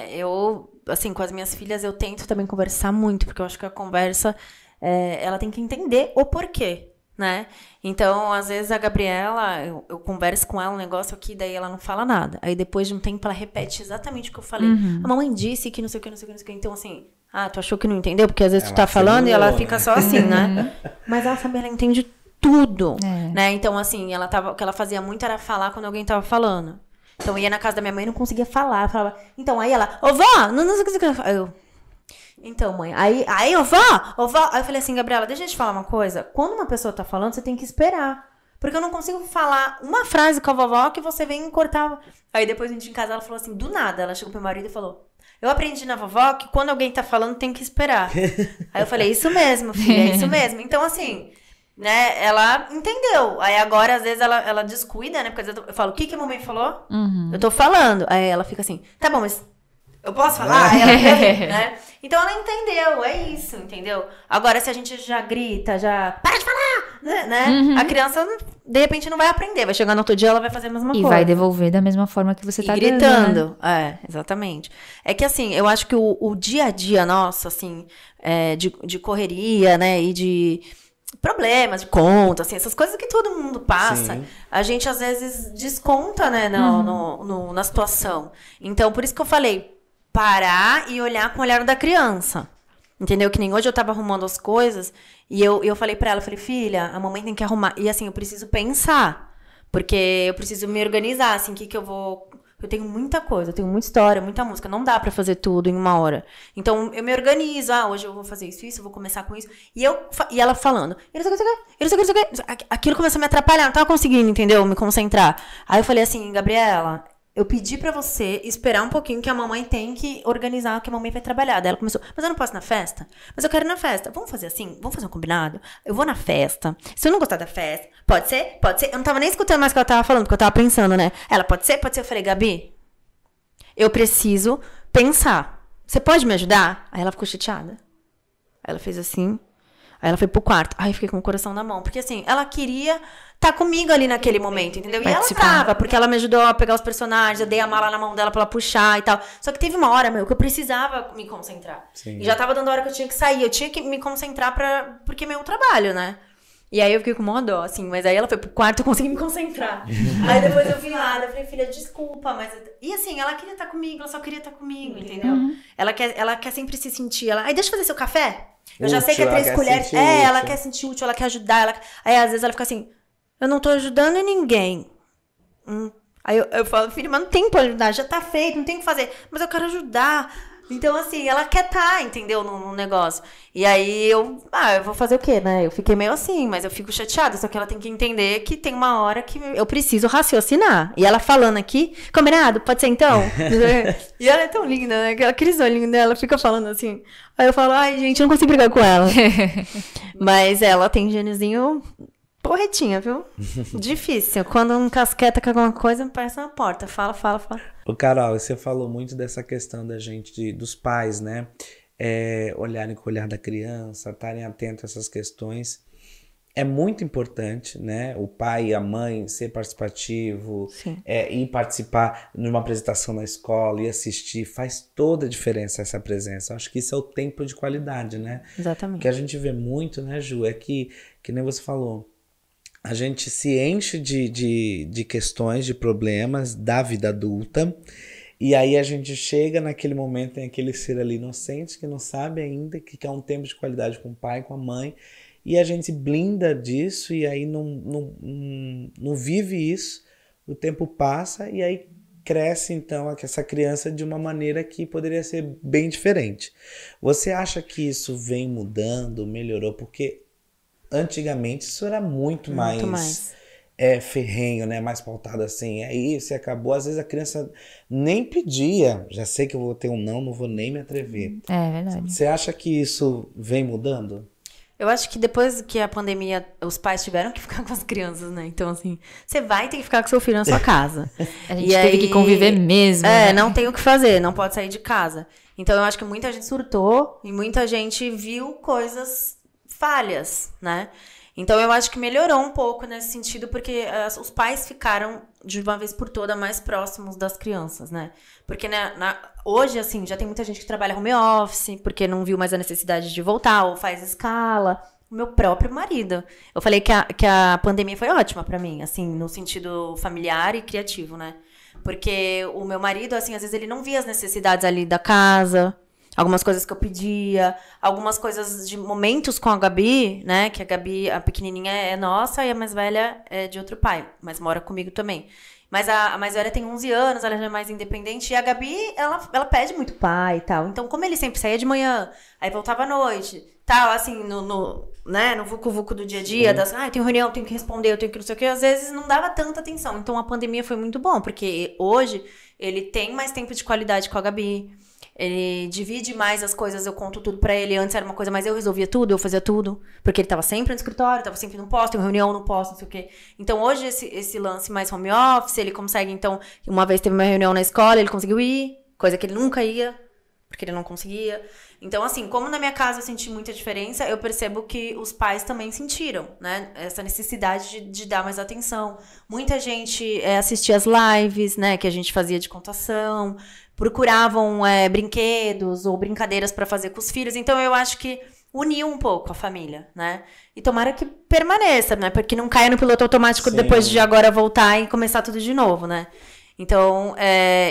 Eu, assim, com as minhas filhas, eu tento também conversar muito, porque eu acho que a conversa, ela tem que entender o porquê, né? Então, às vezes, a Gabriela, eu converso com ela um negócio aqui, daí ela não fala nada. Aí, depois de um tempo, ela repete exatamente o que eu falei. A mamãe disse que não sei o que, não sei o que, não sei o que. Então, assim, tu achou que não entendeu? Porque às vezes tu tá falando e ela fica só assim, né? Mas ela sabe, ela entende tudo, né? Então, assim, o que ela fazia muito era falar quando alguém tava falando. Então, eu ia na casa da minha mãe e não conseguia falar. Falava, então, aí ela, ô vó, não sei o que. Eu, então, mãe, aí, ô vó. Aí eu falei assim, Gabriela, deixa eu te falar uma coisa. Quando uma pessoa tá falando, você tem que esperar. Porque eu não consigo falar uma frase com a vovó que você vem e cortava. Aí depois a gente em casa, ela falou assim, do nada, ela chegou pro meu marido e falou, eu aprendi na vovó que quando alguém tá falando, tem que esperar. Aí eu falei, isso mesmo, filha, é isso mesmo. Então, assim, né, ela entendeu. Aí agora, às vezes, ela descuida, né? Porque às vezes eu falo, o que a mamãe falou? Eu tô falando. Aí ela fica assim, tá bom, mas eu posso falar? Aí ela fica assim, né? Então ela entendeu, é isso, entendeu? Agora, se a gente já grita, já para de falar, né? A criança, de repente, não vai aprender. Vai chegar no outro dia, ela vai fazer a mesma coisa. E vai devolver da mesma forma que você tá gritando. Dando, né? Exatamente. É que, assim, eu acho que o dia a dia nosso, assim, de correria, né? E de problemas, de conta, assim, essas coisas que todo mundo passa, a gente, às vezes, desconta, né? Na situação. Então, por isso que eu falei, parar e olhar com o olhar da criança. Entendeu? Que nem hoje eu tava arrumando as coisas e eu falei pra ela, eu falei, filha, a mamãe tem que arrumar. E assim, eu preciso pensar. Porque eu preciso me organizar, assim, que eu vou... Eu tenho muita coisa, eu tenho muita história, muita música. Não dá pra fazer tudo em uma hora. Então, eu me organizo. Hoje eu vou fazer isso, eu vou começar com isso. E ela falando, eu não sei o que. Aquilo começou a me atrapalhar, não tava conseguindo, entendeu? Me concentrar. Aí eu falei assim, Gabriela, eu pedi pra você esperar um pouquinho que a mamãe tem que organizar, que a mamãe vai trabalhar. Daí ela começou, mas eu não posso ir na festa? Mas eu quero ir na festa. Vamos fazer assim? Vamos fazer um combinado? Eu vou na festa. Se eu não gostar da festa, pode ser? Pode ser? Eu não tava nem escutando mais o que ela tava falando, porque eu tava pensando, né? Ela, pode ser? Pode ser? Eu falei, Gabi, eu preciso pensar. Você pode me ajudar? Aí ela ficou chateada. Aí ela fez assim. Aí ela foi pro quarto. Aí eu fiquei com o coração na mão. Porque assim, ela queria estar comigo ali naquele momento, entendeu? E ela tava, porque ela me ajudou a pegar os personagens, eu dei a mala na mão dela pra ela puxar e tal. Só que teve uma hora, que eu precisava me concentrar. E já tava dando a hora que eu tinha que sair. Eu tinha que me concentrar porque é meu trabalho, né? E aí eu fiquei com mó dó, assim. Mas aí ela foi pro quarto e eu consegui me concentrar. Aí depois eu vim lá, eu falei, filha, desculpa, mas... E assim, ela queria estar comigo, ela só queria estar comigo, entendeu? Ela quer sempre se sentir... Aí deixa eu fazer seu café. Eu já sei que é 3 colheres. Ela quer sentir útil, ela quer ajudar. Aí às vezes ela fica assim, eu não tô ajudando ninguém. Aí eu falo, filho, mas não tem pra ajudar, já tá feito, não tem o que fazer. Mas eu quero ajudar. Então, assim, ela quer estar, entendeu, no negócio. E aí eu vou fazer o quê, né? Eu fiquei meio assim, mas eu fico chateada. Só que ela tem que entender que tem uma hora que eu preciso raciocinar. E ela falando aqui, combinado? Pode ser então? E ela é tão linda, né? Aqueles olhinhos dela, fica falando assim. Aí eu falo, ai, gente, eu não consigo brigar com ela. Mas ela tem gêniozinho porretinha, viu? Difícil. Quando um casqueta com alguma coisa, parece uma porta. Fala. Ô, Carol, você falou muito dessa questão da gente, dos pais, né? Olharem com o olhar da criança, estarem atentos a essas questões. é muito importante, né? O pai e a mãe ser participativo, ir participar numa apresentação na escola e assistir, faz toda a diferença essa presença. Eu acho que isso é o tempo de qualidade, né? Exatamente. O que a gente vê muito, né, Ju, é que nem você falou, a gente se enche de questões, de problemas da vida adulta, e aí a gente chega naquele momento, tem aquele ser ali inocente que não sabe ainda que quer um tempo de qualidade com o pai, com a mãe, e a gente se blinda disso e aí não vive isso, o tempo passa e aí cresce então essa criança de uma maneira que poderia ser bem diferente. Você acha que isso vem mudando, melhorou? Porque antigamente isso era muito mais ferrenho, né? Mais pautado assim, é isso e acabou. Às vezes a criança nem pedia, já sei que eu vou ter um não vou nem me atrever. É verdade. Você acha que isso vem mudando? Eu acho que depois que a pandemia, os pais tiveram que ficar com as crianças, né? Então, assim, você vai ter que ficar com seu filho na sua casa. A gente teve que conviver mesmo. Né? Não tem o que fazer, não pode sair de casa. Então, eu acho que muita gente surtou e muita gente viu coisas falhas, né? Então, eu acho que melhorou um pouco nesse sentido, porque os pais ficaram, de uma vez por toda, mais próximos das crianças, né? Porque hoje, assim, já tem muita gente que trabalha home office, porque não viu mais a necessidade de voltar, ou faz escala. O meu próprio marido. Eu falei que a pandemia foi ótima pra mim, assim, no sentido familiar e criativo, né? Porque o meu marido, assim, às vezes ele não via as necessidades ali da casa, algumas coisas que eu pedia, algumas coisas de momentos com a Gabi, né? Que a Gabi, a pequenininha é nossa e a mais velha é de outro pai, mas mora comigo também. Mas a mais velha tem 11 anos, ela já é mais independente. E a Gabi, ela pede muito pai e tal. Então, como ele sempre saía de manhã, aí voltava à noite, tal, assim, no vucu-vucu do dia a dia, eu tenho reunião, eu tenho que responder, eu tenho que não sei o quê, às vezes não dava tanta atenção. Então, a pandemia foi muito bom, porque hoje ele tem mais tempo de qualidade com a Gabi. Ele divide mais as coisas, eu conto tudo pra ele. Antes era uma coisa, mas eu resolvia tudo, eu fazia tudo. Porque ele tava sempre no escritório, tava sempre no posto, tem reunião, não posso, não sei o quê. Então, hoje, esse lance mais home office, ele consegue, então... Uma vez teve uma reunião na escola, ele conseguiu ir, coisa que ele nunca ia, porque ele não conseguia. Então, assim, como na minha casa eu senti muita diferença, eu percebo que os pais também sentiram, né? Essa necessidade de dar mais atenção. Muita gente assistia as lives, né? Que a gente fazia de contação, procuravam brinquedos ou brincadeiras para fazer com os filhos. Então, eu acho que uniu um pouco a família, né? E tomara que permaneça, né? Porque não caia no piloto automático depois de agora voltar e começar tudo de novo, né? Então,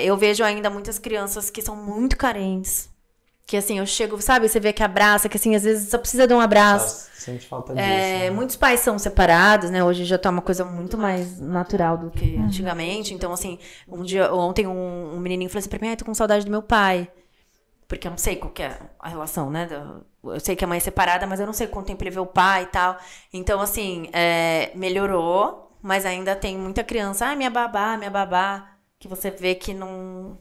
eu vejo ainda muitas crianças que são muito carentes. Que, assim, eu chego, sabe? Você vê que abraça, que, assim, às vezes só precisa de um abraço. Sente falta disso. Né? Muitos pais são separados, né? Hoje já tá uma coisa muito mais natural do que antigamente. Então, assim, ontem um menininho falou assim pra mim, tô com saudade do meu pai. Porque eu não sei qual que é a relação, né? Eu sei que a mãe é separada, mas eu não sei quanto tempo ele vê o pai e tal. Então, assim, melhorou, mas ainda tem muita criança. Minha babá. Que você vê que não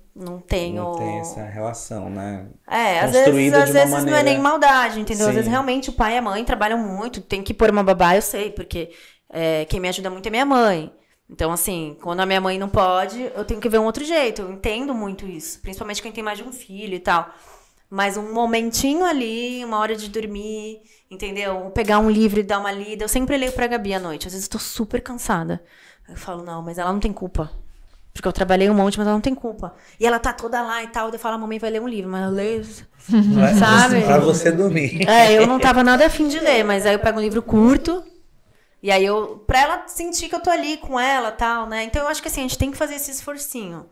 tem Não tem essa relação, né? Às vezes não é nem maldade, entendeu? Sim. Às vezes realmente o pai e a mãe trabalham muito, tem que pôr uma babá, eu sei, porque quem me ajuda muito é minha mãe. Então, assim, quando a minha mãe não pode, eu tenho que ver um outro jeito. Eu entendo muito isso, principalmente quem tem mais de um filho e tal. Mas um momentinho ali, uma hora de dormir, entendeu? Pegar um livro e dar uma lida. Eu sempre leio pra Gabi à noite, às vezes eu tô super cansada. Eu falo, não, mas ela não tem culpa. Porque eu trabalhei um monte, mas ela não tem culpa. E ela tá toda lá e tal. Eu falo, a mamãe vai ler um livro, mas eu leio, sabe? Pra você dormir. Eu não tava nada afim de ler, mas aí eu pego um livro curto. E aí pra ela sentir que eu tô ali com ela e tal, né? Então eu acho que assim, a gente tem que fazer esse esforcinho.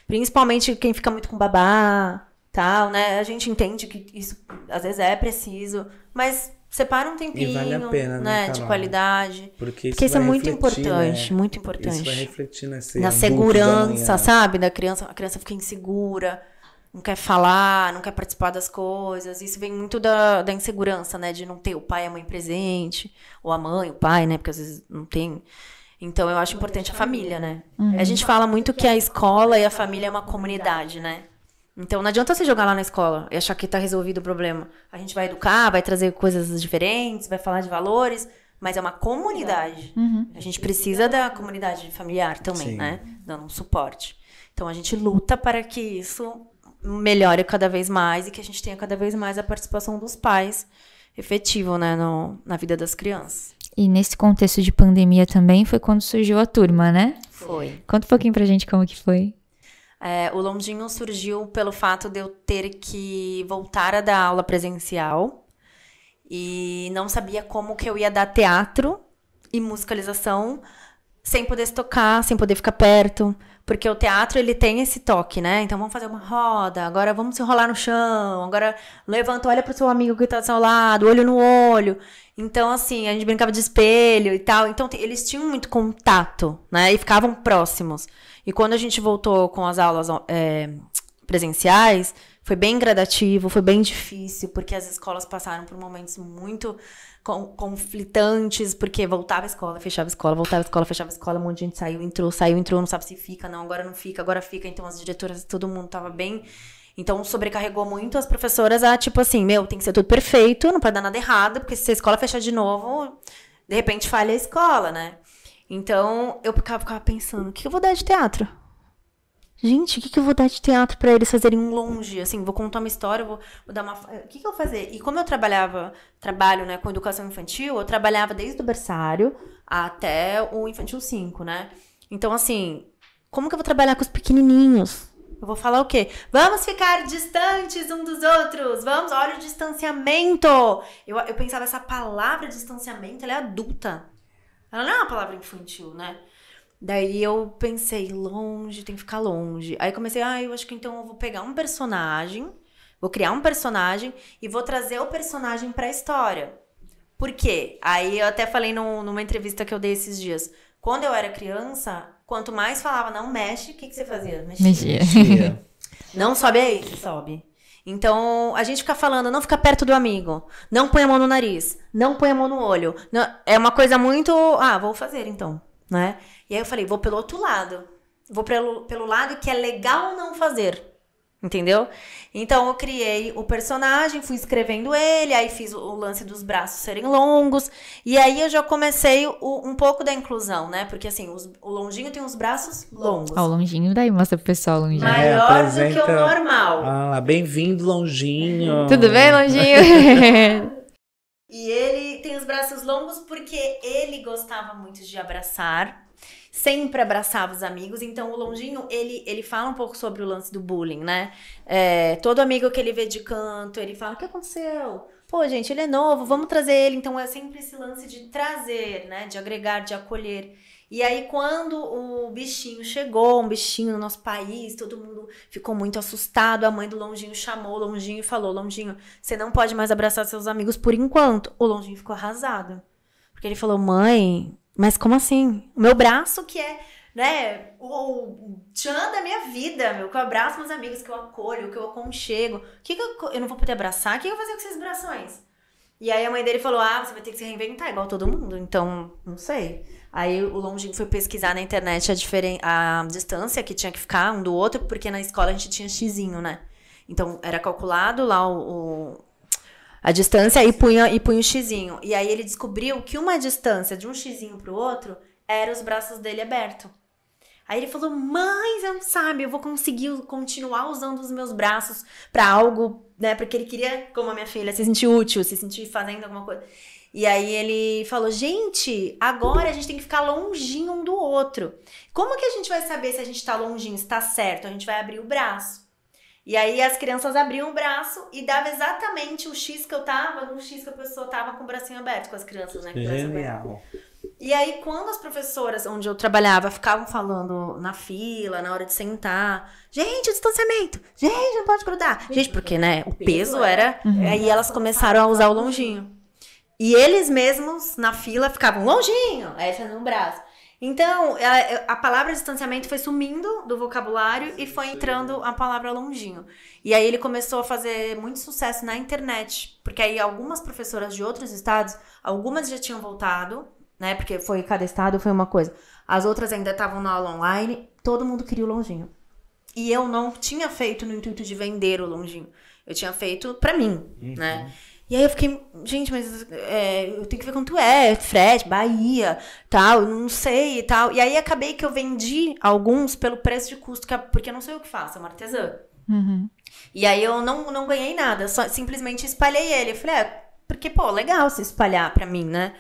Principalmente quem fica muito com babá, tal, né? A gente entende que isso às vezes é preciso, mas... Separa um tempinho, e vale a pena, né, de qualidade. Porque isso é muito importante, né? muito importante. Isso vai refletir na segurança, sabe? Da criança. A criança fica insegura, não quer falar, não quer participar das coisas. Isso vem muito da insegurança, né? De não ter o pai e a mãe presente, ou a mãe, o pai, né? Porque às vezes não tem. Então, eu acho importante a família, né? A gente fala muito que a escola e a família é uma comunidade, né? Então, não adianta você jogar lá na escola e achar que tá resolvido o problema. A gente vai educar, vai trazer coisas diferentes, vai falar de valores, mas é uma comunidade. A gente precisa da comunidade familiar também, né? Dando um suporte. Então, a gente luta para que isso melhore cada vez mais e que a gente tenha cada vez mais a participação dos pais efetivo, né, na vida das crianças. E nesse contexto de pandemia também foi quando surgiu a turma, né? Foi. Conta um pouquinho pra gente como que foi. O Londinho surgiu pelo fato de eu ter que voltar a dar aula presencial e não sabia como que eu ia dar teatro e musicalização sem poder se tocar, sem poder ficar perto, porque o teatro ele tem esse toque, né? Então vamos fazer uma roda, agora vamos se enrolar no chão, agora levanta, olha pro seu amigo que tá do seu lado, olho no olho. Então, assim, a gente brincava de espelho e tal. Então, eles tinham muito contato, né? E ficavam próximos. E quando a gente voltou com as aulas presenciais, foi bem gradativo, foi bem difícil, porque as escolas passaram por momentos muito conflitantes, porque voltava a escola, fechava a escola, voltava a escola, fechava a escola, um monte de gente saiu, entrou, não sabe se fica, não, agora não fica, agora fica. Então, as diretoras, todo mundo tava bem... Então, sobrecarregou muito as professoras a, tipo assim, tem que ser tudo perfeito, não pode dar nada errado, porque se a escola fechar de novo, de repente falha a escola, né? Então, eu ficava pensando, o que eu vou dar de teatro? Gente, o que eu vou dar de teatro pra eles fazerem um longe? Assim, vou contar uma história, vou dar uma... O que eu vou fazer? E como eu trabalho, né, com educação infantil, eu trabalhava desde o berçário até o infantil 5, né? Então, assim, como que eu vou trabalhar com os pequenininhos? Eu vou falar o quê? Vamos ficar distantes um dos outros. Vamos, olha o distanciamento. Eu pensava, essa palavra distanciamento, ela é adulta. Ela não é uma palavra infantil, né? Daí eu pensei, longe, tem que ficar longe. Aí comecei, eu acho que então eu vou pegar um personagem, vou criar um personagem e vou trazer o personagem pra história. Por quê? Aí eu até falei numa entrevista que eu dei esses dias. Quando eu era criança, quanto mais falava não mexe, o que você fazia? Mexia. Não sobe aí, sobe. Então, a gente fica falando, não fica perto do amigo, não põe a mão no nariz, não põe a mão no olho. Não, é uma coisa muito, vou fazer então, né? E aí eu falei, vou pelo outro lado. Vou pelo lado que é legal não fazer. Entendeu? Então, eu criei o personagem, fui escrevendo ele, aí fiz o lance dos braços serem longos, e aí eu já comecei um pouco da inclusão, né? Porque, assim, o Longinho tem os braços longos. O Longinho, daí mostra pro pessoal o Longinho. Maior do que o normal. Bem-vindo, Longinho. Tudo bem, Longinho? E ele tem os braços longos porque ele gostava muito de abraçar. Sempre abraçava os amigos, então o Longinho, ele fala um pouco sobre o lance do bullying, né? Todo amigo que ele vê de canto, ele fala, o que aconteceu? Pô, gente, ele é novo, vamos trazer ele. Então é sempre esse lance de trazer, né? De agregar, de acolher. E aí quando o bichinho chegou, um bichinho no nosso país, todo mundo ficou muito assustado, a mãe do Longinho chamou o Longinho e falou, Longinho, você não pode mais abraçar seus amigos por enquanto. O Longinho ficou arrasado, porque ele falou, mãe... Mas como assim? O meu braço que é, né, o tchan da minha vida, que eu abraço meus amigos, que eu acolho, que eu aconchego. Que eu não vou poder abraçar? O que eu vou fazer com esses brações? E aí a mãe dele falou, você vai ter que se reinventar igual todo mundo. Então, não sei. Aí o Longinho foi pesquisar na internet a distância que tinha que ficar um do outro, porque na escola a gente tinha xizinho, né? Então, era calculado lá a distância e punha o xizinho. E aí ele descobriu que uma distância de um xizinho pro outro era os braços dele abertos. Aí ele falou, mãe, você não sabe, eu vou conseguir continuar usando os meus braços pra algo, né? Porque ele queria, como a minha filha, se sentir útil, se sentir fazendo alguma coisa. E aí ele falou, gente, agora a gente tem que ficar longinho um do outro. Como que a gente vai saber se a gente tá longinho, se tá certo? A gente vai abrir o braço. E aí as crianças abriam o braço e dava exatamente o X que eu tava, no X que a pessoa tava com o bracinho aberto, com as crianças, né? Genial. E aí quando as professoras onde eu trabalhava ficavam falando na fila, na hora de sentar, gente, o distanciamento, gente, não pode grudar. Gente, porque, né, o peso era... Aí elas começaram a usar o Longinho. E eles mesmos, na fila, ficavam Longinho, aí fazendo um braço. Então, a palavra distanciamento foi sumindo do vocabulário e foi entrando a palavra Longinho. E aí ele começou a fazer muito sucesso na internet, porque aí algumas professoras de outros estados, algumas já tinham voltado, né, porque cada estado foi uma coisa. As outras ainda estavam na aula online, todo mundo queria o Longinho. E eu não tinha feito no intuito de vender o Longinho, eu tinha feito pra mim, né. E aí eu fiquei, gente, mas eu tenho que ver quanto é, frete, Bahia, tal, não sei e tal. E aí acabei que eu vendi alguns pelo preço de custo, porque eu não sei o que faço, é uma artesã. E aí eu não ganhei nada, só simplesmente espalhei ele. Eu falei, porque, legal se espalhar pra mim, né?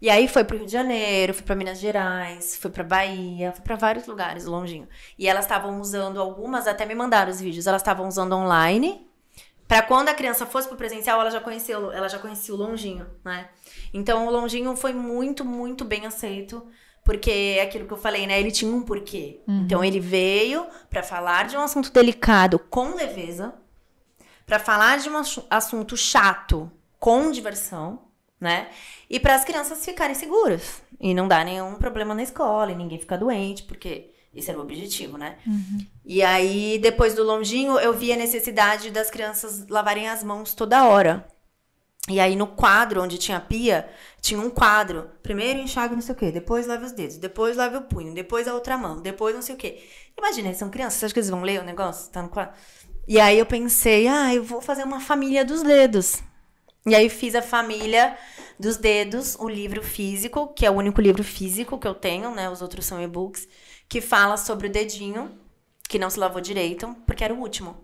E aí foi pro Rio de Janeiro, foi pra Minas Gerais, foi pra Bahia, foi pra vários lugares, longinho. E elas estavam usando algumas, até me mandaram os vídeos, elas estavam usando online, pra quando a criança fosse pro presencial, ela já conhecia o longinho, né? Então o longinho foi muito, muito bem aceito, porque é aquilo que eu falei, né? Ele tinha um porquê. Então ele veio pra falar de um assunto delicado com leveza, pra falar de um assunto chato com diversão, né? E para as crianças ficarem seguras e não dar nenhum problema na escola e ninguém ficar doente, porque esse era o objetivo, né? E aí, depois do longinho, eu vi a necessidade das crianças lavarem as mãos toda hora. E aí, no quadro onde tinha a pia, tinha um quadro. Primeiro enxague não sei o quê, depois lave os dedos, depois lave o punho, depois a outra mão, depois não sei o quê. Imagina, eles são crianças, você acha que eles vão ler o negócio? Tá no quadro. E aí eu pensei, eu vou fazer uma família dos dedos. E aí fiz a família dos dedos, o livro físico, que é o único livro físico que eu tenho, né? Os outros são e-books, que fala sobre o dedinho, que não se lavou direito, porque era o último.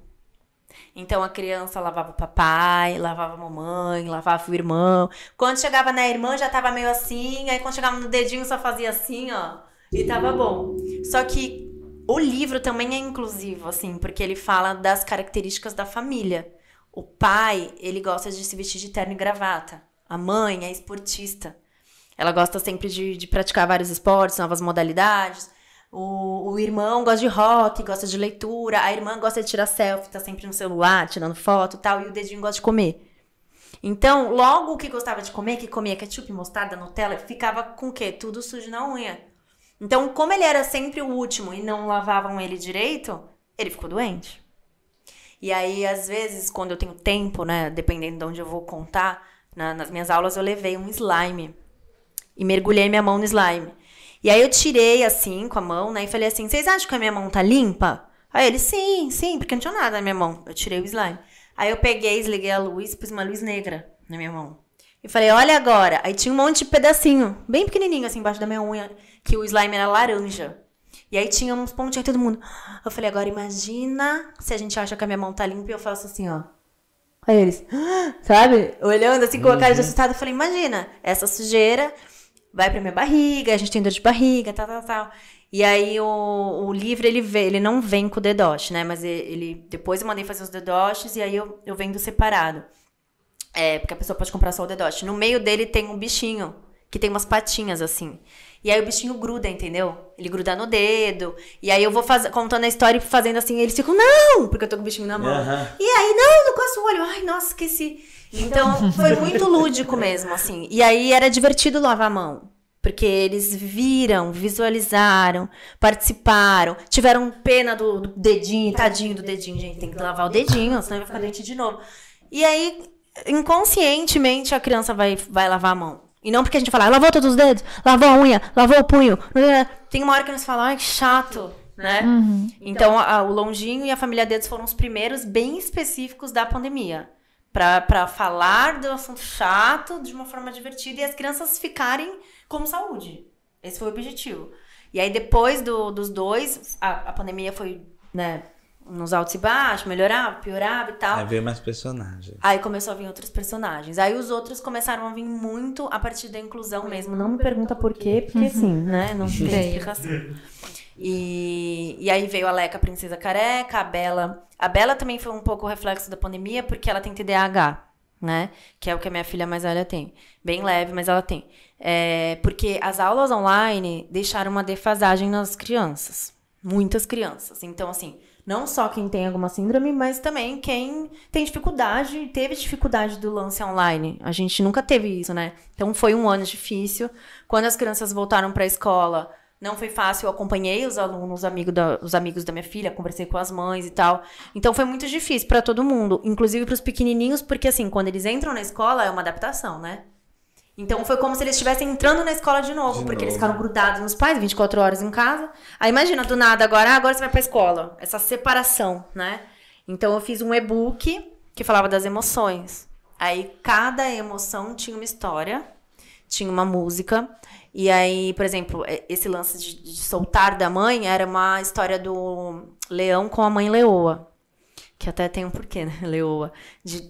Então a criança lavava o papai, lavava a mamãe, lavava o irmão. Quando chegava na irmã já tava meio assim, aí quando chegava no dedinho só fazia assim, ó, e tava bom. Só que o livro também é inclusivo, assim, porque ele fala das características da família. O pai, ele gosta de se vestir de terno e gravata. A mãe é esportista. Ela gosta sempre de praticar vários esportes, novas modalidades. O irmão gosta de rock, gosta de leitura. A irmã gosta de tirar selfie, tá sempre no celular, tirando foto e tal. E o dedinho gosta de comer. Então, logo o que gostava de comer, que comia ketchup, mostarda, Nutella, ficava com o quê? Tudo sujo na unha. Então, como ele era sempre o último e não lavavam ele direito, ele ficou doente. E aí, às vezes, quando eu tenho tempo, né, dependendo de onde eu vou contar, nas minhas aulas eu levei um slime e mergulhei minha mão no slime. E aí eu tirei assim, com a mão, né, e falei assim, vocês acham que a minha mão tá limpa? Aí ele, sim, porque não tinha nada na minha mão. Eu tirei o slime. Aí eu peguei, desliguei a luz, pus uma luz negra na minha mão. E falei, olha agora. Aí tinha um monte de pedacinho, bem pequenininho, assim, embaixo da minha unha, que o slime era laranja. E aí tinha uns pontinhos, todo mundo. Eu falei, agora imagina se a gente acha que a minha mão tá limpa e eu faço assim, ó. Aí eles, sabe? Olhando assim com a cara de assustado, eu falei, imagina, essa sujeira vai pra minha barriga, a gente tem dor de barriga, tal. E aí o livro, ele não vem com o dedoche, né? Mas depois eu mandei fazer os dedoches e aí eu vendo separado. Porque a pessoa pode comprar só o dedoche. No meio dele tem um bichinho, que tem umas patinhas assim. E aí o bichinho gruda, entendeu? Ele gruda no dedo. E aí eu vou contando a história e fazendo assim, eles ficam, não! Porque eu tô com o bichinho na mão. E aí, não coço o olho. Ai, nossa, esqueci. Então, foi muito lúdico mesmo, assim. E aí era divertido lavar a mão. Porque eles viram, visualizaram, participaram, tiveram pena do dedinho, tadinho do dedinho. Gente, tem que lavar o dedinho, senão vai ficar doente de novo. E aí, inconscientemente, a criança vai lavar a mão. E não porque a gente fala, lavou todos os dedos, lavou a unha, lavou o punho. Tem uma hora que eles falam, ai, que chato, né? Então, o Longinho e a Família Dedos foram os primeiros bem específicos da pandemia. Pra falar do assunto chato de uma forma divertida e as crianças ficarem com saúde. Esse foi o objetivo. E aí, depois dos dois, a pandemia foi, né, nos altos e baixos, melhorava, piorava e tal. Aí veio mais personagens. Aí começou a vir outros personagens. Aí os outros começaram a vir muito a partir da inclusão mesmo. Não me pergunta por quê, porque sim, né? Não tem explicação. E aí veio a Leca, a Princesa Careca, a Bela. A Bela também foi um pouco o reflexo da pandemia, porque ela tem TDAH, né? Que é o que a minha filha mais velha tem. Bem leve, mas ela tem. Porque as aulas online deixaram uma defasagem nas crianças. Muitas crianças. Então, assim, não só quem tem alguma síndrome, mas também quem tem dificuldade, teve dificuldade do lance online. A gente nunca teve isso, né? Então, foi um ano difícil. Quando as crianças voltaram para a escola, não foi fácil. Eu acompanhei os alunos, os amigos da minha filha, conversei com as mães e tal. Então, foi muito difícil para todo mundo, inclusive para os pequenininhos, porque, assim, quando eles entram na escola, é uma adaptação, né? Então, foi como se eles estivessem entrando na escola de novo, porque eles ficaram grudados nos pais, 24 horas em casa. Aí, imagina, do nada, agora você vai pra escola. Essa separação, né? Então, eu fiz um e-book que falava das emoções. Aí, cada emoção tinha uma história, tinha uma música. E aí, por exemplo, esse lance de soltar da mãe era uma história do leão com a mãe leoa. Que até tem um porquê, né? Leoa. De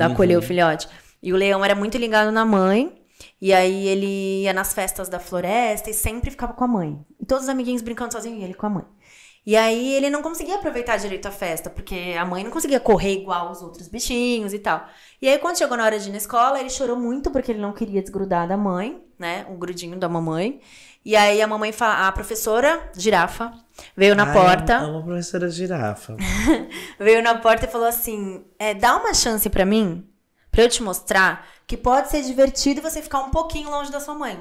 acolher o filhote. E o leão era muito ligado na mãe. E aí ele ia nas festas da floresta e sempre ficava com a mãe. E todos os amiguinhos brincando sozinho e ele com a mãe. E aí ele não conseguia aproveitar direito a festa, porque a mãe não conseguia correr igual os outros bichinhos e tal. E aí quando chegou na hora de ir na escola, ele chorou muito porque ele não queria desgrudar da mãe, né? O grudinho da mamãe. E aí a professora Girafa veio na porta. Eu amo a professora Girafa. Veio na porta e falou assim, dá uma chance pra mim, pra eu te mostrar que pode ser divertido você ficar um pouquinho longe da sua mãe.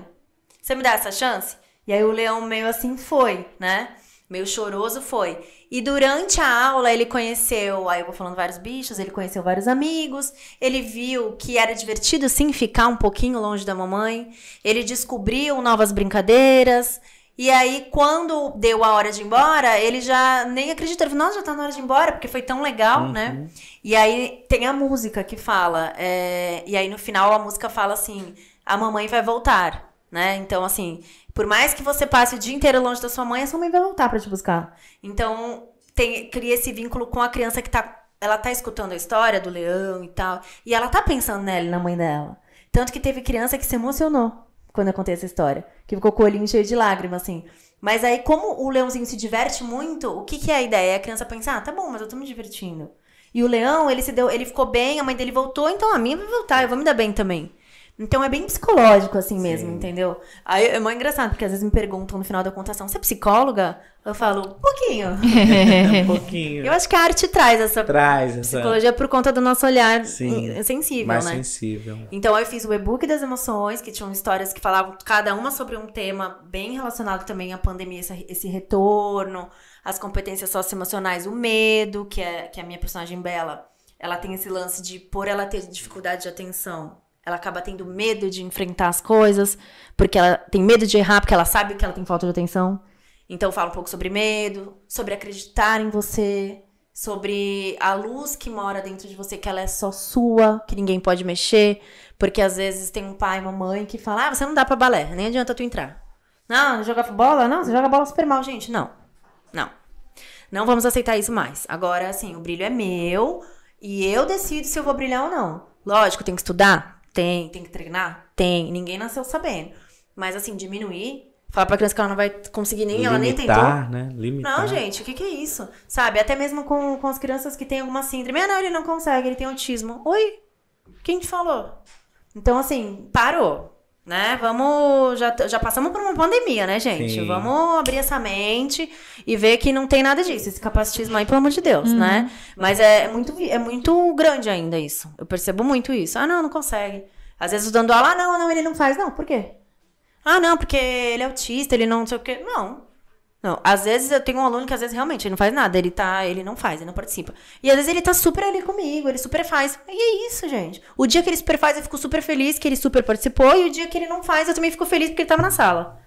Você me dá essa chance? E aí o leão meio assim foi, né? Meio choroso foi. E durante a aula ele conheceu, aí eu vou falando vários bichos, ele conheceu vários amigos, ele viu que era divertido sim ficar um pouquinho longe da mamãe, ele descobriu novas brincadeiras, e aí quando deu a hora de ir embora, ele já nem acreditou, ele falou, nossa, já tá na hora de ir embora, porque foi tão legal, né? E aí tem a música que fala, e aí no final a música fala assim, a mamãe vai voltar, né? Então assim, por mais que você passe o dia inteiro longe da sua mãe, a sua mãe vai voltar pra te buscar. Então, cria esse vínculo com a criança que ela tá escutando a história do leão e tal, e ela tá pensando nela, na mãe dela. Tanto que teve criança que se emocionou quando eu contei essa história, que ficou com o olhinho cheio de lágrimas, assim. Mas aí, como o leãozinho se diverte muito, o que é a ideia? A criança pensa, tá bom, mas eu tô me divertindo. E o leão, ele ficou bem, a mãe dele voltou, então a minha vai voltar, eu vou me dar bem também. Então é bem psicológico assim mesmo, entendeu? Aí é muito engraçado, porque às vezes me perguntam no final da contação, você é psicóloga? Eu falo, um pouquinho. Um pouquinho. Eu acho que a arte traz essa psicologia por conta do nosso olhar sensível, mais né? sensível. Então eu fiz o e-book das emoções, que tinham histórias que falavam cada uma sobre um tema bem relacionado também à pandemia, esse retorno, as competências socioemocionais, o medo, que é a minha personagem Bela, ela tem esse lance de, por ela ter dificuldade de atenção, ela acaba tendo medo de enfrentar as coisas, porque ela tem medo de errar, porque ela sabe que ela tem falta de atenção. Então fala um pouco sobre medo, sobre acreditar em você, sobre a luz que mora dentro de você, que ela é só sua, que ninguém pode mexer, porque às vezes tem um pai e uma mãe que fala, você não dá pra balé, nem adianta tu entrar. Não, jogar bola? Não, você joga bola super mal, gente. Não. Não vamos aceitar isso mais. Agora, assim, o brilho é meu e eu decido se eu vou brilhar ou não. Lógico, tem que estudar? Tem que treinar? Tem. Ninguém nasceu sabendo. Mas, assim, diminuir, falar pra criança que ela não vai conseguir ela nem tentou. Né? Limitar. Não, gente, o que é isso? Sabe? Até mesmo com as crianças que têm alguma síndrome. Não, ele não consegue, ele tem autismo. Oi? Quem te falou? Então, assim, parou. Né? Vamos, já passamos por uma pandemia, né, gente? Sim. Vamos abrir essa mente e ver que não tem nada disso. Esse capacitismo aí, pelo amor de Deus, né? Mas é muito grande ainda isso. Eu percebo muito isso. Não consegue. Às vezes dando aula, não, ele não faz. Não, por quê? Não, porque ele é autista, ele não sei o quê. Não, às vezes eu tenho um aluno que às vezes realmente ele não faz nada, ele não faz, ele não participa. E às vezes ele tá super ali comigo, ele super faz. E é isso, gente. O dia que ele super faz, eu fico super feliz que ele super participou, e o dia que ele não faz, eu também fico feliz porque ele tava na sala.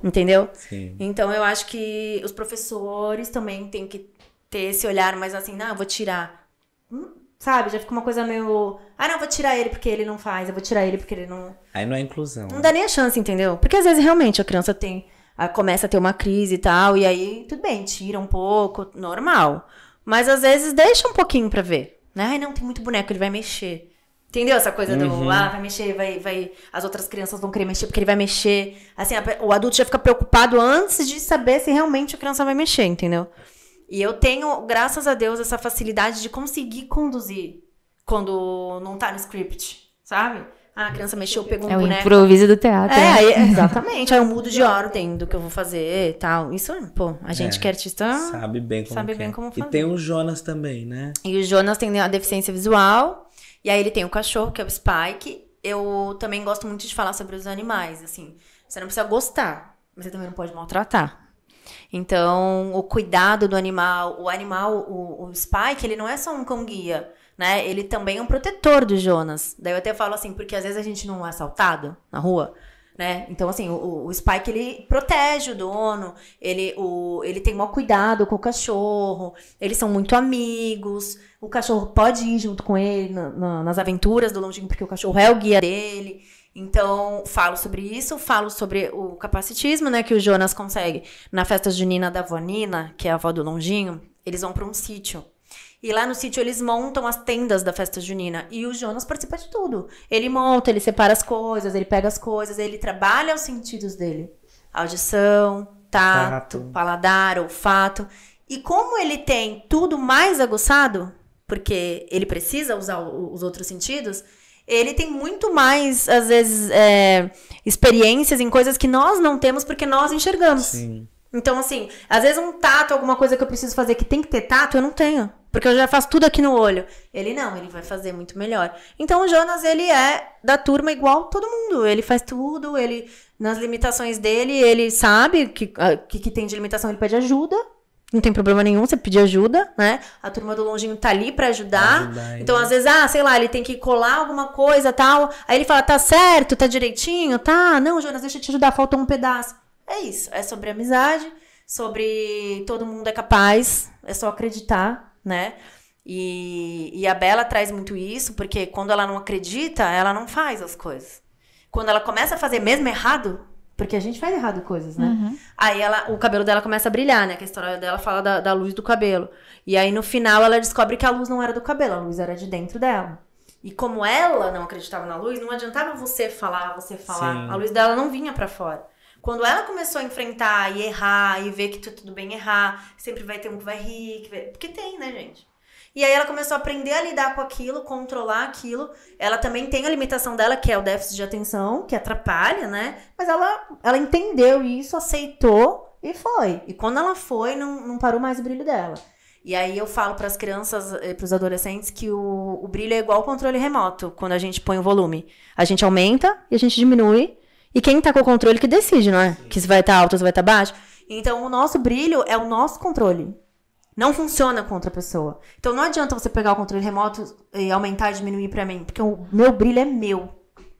Entendeu? Sim. Então eu acho que os professores também têm que ter esse olhar mais assim, eu vou tirar. Sabe? Já fica uma coisa meio... não, vou tirar ele porque ele não faz, eu vou tirar ele porque ele não... Aí não é inclusão. Não dá nem a chance, entendeu? Porque às vezes realmente a criança começa a ter uma crise e tal, e aí tudo bem, tira um pouco, normal. Mas às vezes deixa um pouquinho pra ver, né? Não, tem muito boneco, ele vai mexer. Entendeu essa coisa do, vai mexer, vai... As outras crianças vão querer mexer porque ele vai mexer. Assim, o adulto já fica preocupado antes de saber se realmente a criança vai mexer, entendeu? E eu tenho, graças a Deus, essa facilidade de conseguir conduzir quando não tá no script, sabe? A criança mexeu, pegou um boneco. É o improviso do teatro. Exatamente. Aí eu mudo de ordem do que eu vou fazer e tal. Isso, a gente que é artista sabe bem como fazer. E tem o Jonas também, né? E o Jonas tem a deficiência visual. E aí ele tem o cachorro, que é o Spike. Eu também gosto muito de falar sobre os animais, assim. Você não precisa gostar, mas você também não pode maltratar. Então, o cuidado do animal, o Spike, ele não é só um cão-guia, né? Ele também é um protetor do Jonas. Daí eu até falo assim, porque às vezes a gente não é assaltado na rua, né? Então, assim, o Spike, ele protege o dono, ele tem maior cuidado com o cachorro, eles são muito amigos, o cachorro pode ir junto com ele nas aventuras do Longínquo, porque o cachorro é o guia dele. Então, falo sobre isso, falo sobre o capacitismo, né, que o Jonas consegue. Na festa junina da avó Nina, que é a avó do Longinho, eles vão para um sítio. E lá no sítio eles montam as tendas da festa junina. E o Jonas participa de tudo. Ele monta, ele separa as coisas, ele pega as coisas, ele trabalha os sentidos dele. Audição, tato, paladar, olfato. E como ele tem tudo mais aguçado, porque ele precisa usar os outros sentidos, ele tem muito mais, às vezes, experiências em coisas que nós não temos porque nós enxergamos. Sim. Então, assim, às vezes um tato, alguma coisa que eu preciso fazer que tem que ter tato, eu não tenho. Porque eu já faço tudo aqui no olho. Ele não, ele vai fazer muito melhor. Então, o Jonas, ele é da turma igual todo mundo. Ele faz tudo, ele, nas limitações dele, ele sabe que tem de limitação, ele pede ajuda. Não tem problema nenhum você pedir ajuda, né? A turma do Longinho tá ali pra ajudar. Então, às vezes, sei lá, ele tem que colar alguma coisa, tal. Aí ele fala, tá certo, tá direitinho, tá? Não, Jonas, deixa eu te ajudar, faltou um pedaço. É isso, é sobre amizade, sobre todo mundo é capaz, é só acreditar, né? E a Bela traz muito isso, porque quando ela não acredita, ela não faz as coisas. Quando ela começa a fazer mesmo errado, porque a gente faz errado coisas, né? Uhum. Aí o cabelo dela começa a brilhar, né? Que a história dela fala da luz do cabelo. E aí no final ela descobre que a luz não era do cabelo, a luz era de dentro dela. E como ela não acreditava na luz, não adiantava você falar. Sim. A luz dela não vinha pra fora. Quando ela começou a enfrentar e errar, e ver que tudo bem errar, sempre vai ter um que vai rir, porque tem, né, gente? E aí ela começou a aprender a lidar com aquilo, controlar aquilo. Ela também tem a limitação dela, que é o déficit de atenção, que atrapalha, né? Mas ela entendeu isso, aceitou e foi. E quando ela foi, não parou mais o brilho dela. E aí eu falo para as crianças, para os adolescentes, que o brilho é igual ao controle remoto, quando a gente põe o volume. A gente aumenta e a gente diminui. E quem tá com o controle que decide, não é? Que se vai estar alto ou se vai estar baixo. Então, o nosso brilho é o nosso controle. Não funciona com outra pessoa. Então, não adianta você pegar o controle remoto e aumentar e diminuir pra mim. Porque o meu brilho é meu.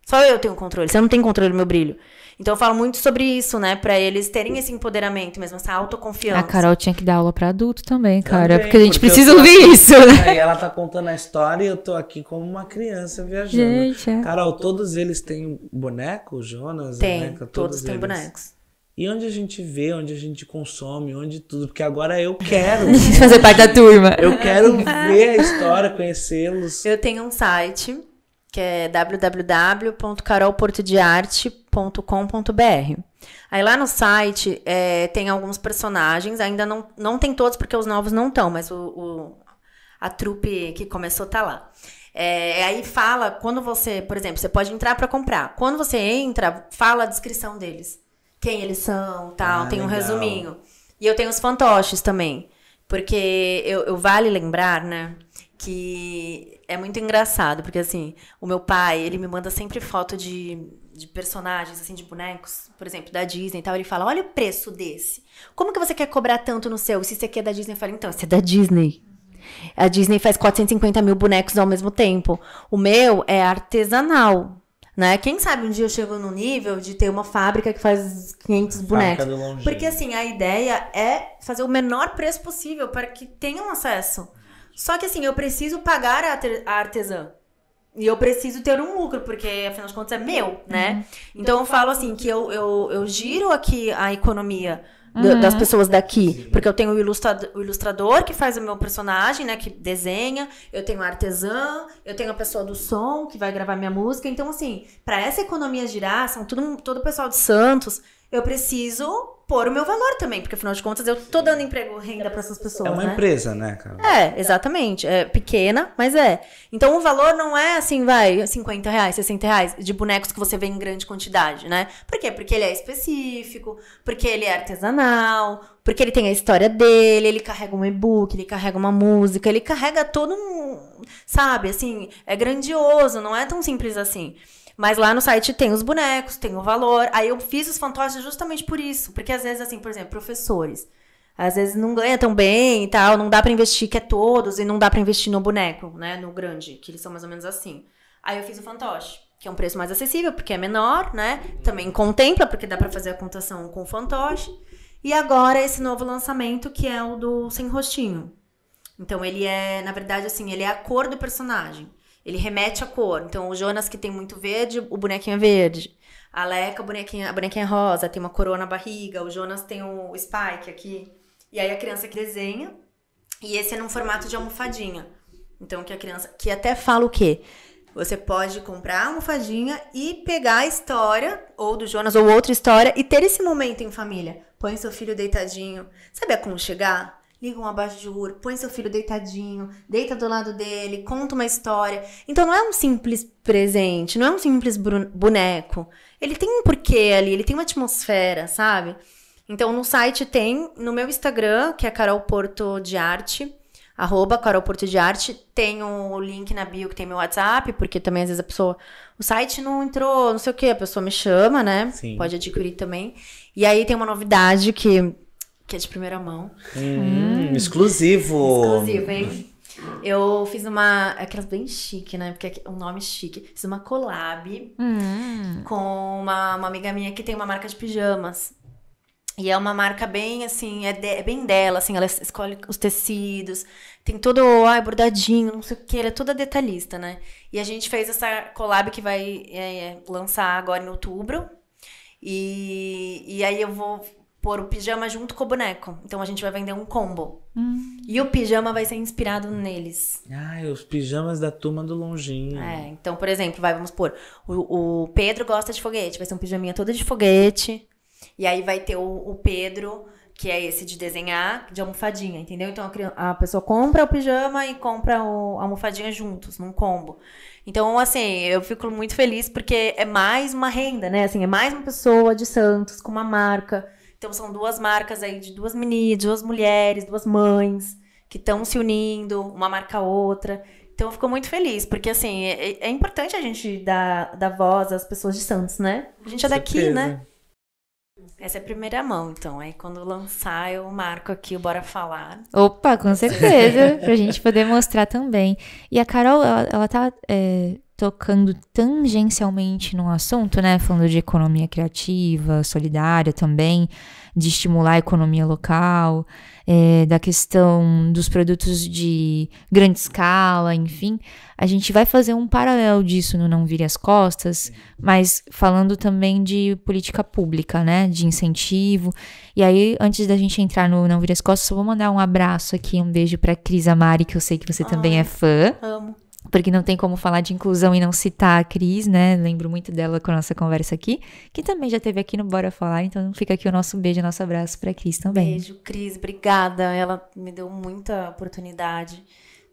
Só eu tenho controle. Você não tem controle do meu brilho. Então, eu falo muito sobre isso, né? Pra eles terem esse empoderamento mesmo, essa autoconfiança. A Carol tinha que dar aula pra adulto também, cara. Porque a gente precisa ouvir isso, né? Aí ela tá contando a história e eu tô aqui como uma criança viajando. Gente, Carol, todos eles têm boneco, Jonas? Tem, todos têm bonecos. E onde a gente vê, onde a gente consome, onde tudo. Porque agora eu quero. Fazer parte da turma. Eu quero ver a história, conhecê-los. Eu tenho um site, que é www.carolportodearte.com.br. Aí lá no site tem alguns personagens, ainda não tem todos porque os novos não estão, mas a trupe que começou tá lá. Aí fala, quando você, por exemplo, você pode entrar para comprar. Quando você entra, fala a descrição deles. Quem eles são, tal, tem um resuminho. E eu tenho os fantoches também, porque eu vale lembrar, né, que é muito engraçado, porque assim, o meu pai, ele me manda sempre foto de personagens, assim, de bonecos, por exemplo, da Disney e tal, ele fala, olha o preço desse, como que você quer cobrar tanto no seu? Se esse aqui é da Disney, eu falo, então, esse é da Disney. A Disney faz 450 mil bonecos ao mesmo tempo. O meu é artesanal, né? Quem sabe um dia eu chego no nível de ter uma fábrica que faz 500 bonecos. Porque assim, a ideia é fazer o menor preço possível para que tenham acesso. Só que assim, eu preciso pagar a artesã. E eu preciso ter um lucro, porque afinal de contas é meu, né? Então eu falo assim, que eu giro aqui a economia das pessoas daqui, porque eu tenho o ilustrador que faz o meu personagem, né, que desenha, eu tenho a artesã, eu tenho a pessoa do som que vai gravar minha música, então assim, para essa economia girar, são todo o pessoal de Santos, eu preciso pôr o meu valor também, porque afinal de contas eu tô dando emprego, renda para essas pessoas, É uma empresa, né, cara? Exatamente, é pequena, mas é. Então o valor não é assim, vai, R$50, R$60 de bonecos que você vê em grande quantidade, né? Por quê? Porque ele é específico, porque ele é artesanal, porque ele tem a história dele, ele carrega um e-book, ele carrega uma música, ele carrega todo sabe, assim, é grandioso, não é tão simples assim. Mas lá no site tem os bonecos, tem o valor. Aí eu fiz os fantoches justamente por isso. Porque às vezes, assim, por exemplo, professores. Às vezes não ganha tão bem e tal. Não dá pra investir, que é todos. E não dá pra investir no boneco, né? No grande, que eles são mais ou menos assim. Aí eu fiz o fantoche, que é um preço mais acessível, porque é menor, né? Também contempla, porque dá pra fazer a contação com o fantoche. E agora esse novo lançamento, que é o do sem rostinho. Então ele é, na verdade, assim, ele é a cor do personagem. Ele remete à cor. Então, o Jonas, que tem muito verde, o bonequinho é verde. A Leca, a bonequinha é rosa, tem uma coroa na barriga. O Jonas tem o Spike aqui. E aí, a criança que desenha E esse é num formato de almofadinha. Então, que a criança... Que até fala o quê? Você pode comprar a almofadinha e pegar a história, ou do Jonas, ou outra história, e ter esse momento em família. Põe seu filho deitadinho. Sabe aconchegar? Liga um abajur, põe seu filho deitadinho, deita do lado dele, conta uma história. Então não é um simples presente, não é um simples boneco. Ele tem um porquê ali, ele tem uma atmosfera, sabe? Então no site tem, no meu Instagram, que é Carol Porto de Arte, @CarolPortoDeArte, tem o link na bio que tem meu WhatsApp, porque também às vezes a pessoa... O site não entrou, não sei o que, a pessoa me chama, né? Sim. Pode adquirir também. E aí tem uma novidade que é de primeira mão. Exclusivo. Exclusivo, hein? Eu fiz aquelas bem chique, né? Porque é um nome chique. Fiz uma collab com uma amiga minha que tem uma marca de pijamas. E é uma marca bem, assim, é bem dela, assim, ela escolhe os tecidos, tem todo, bordadinho, não sei o que, ela é toda detalhista, né? E a gente fez essa collab que vai lançar agora em outubro, e aí eu vou pôr o pijama junto com o boneco, então a gente vai vender um combo. E o pijama vai ser inspirado neles. Os pijamas da turma do Longinho. Então, por exemplo, vamos pôr, o Pedro gosta de foguete, vai ser um pijaminha todo de foguete. E aí vai ter o Pedro, que é esse de desenhar, de almofadinha, entendeu? Então a pessoa compra o pijama e compra a almofadinha juntos, num combo. Então, assim, eu fico muito feliz porque é mais uma renda, né? Assim, é mais uma pessoa de Santos com uma marca. Então são duas marcas aí de duas meninas, duas mulheres, duas mães que estão se unindo, uma marca a outra. Então eu fico muito feliz, porque assim, é importante a gente dar voz às pessoas de Santos, né? A gente é daqui, né? Essa é a primeira mão, então. Aí quando lançar, eu marco aqui o Bora Falar. Opa, com certeza. Pra gente poder mostrar também. E a Carol, ela tá tocando tangencialmente num assunto, né? Falando de economia criativa, solidária também, de estimular a economia local, da questão dos produtos de grande escala, enfim. A gente vai fazer um paralelo disso no Não Vire as Costas, mas falando também de política pública, né? De incentivo. E aí, antes da gente entrar no Não Vire as Costas, eu vou mandar um abraço aqui, um beijo pra Cris Amari, que eu sei que você também é fã. Amo. Porque não tem como falar de inclusão e não citar a Cris, né? Lembro muito dela com a nossa conversa aqui, que também já esteve aqui no Bora Falar, então fica aqui o nosso beijo, nosso abraço pra Cris também. Beijo, Cris, obrigada. Ela me deu muita oportunidade.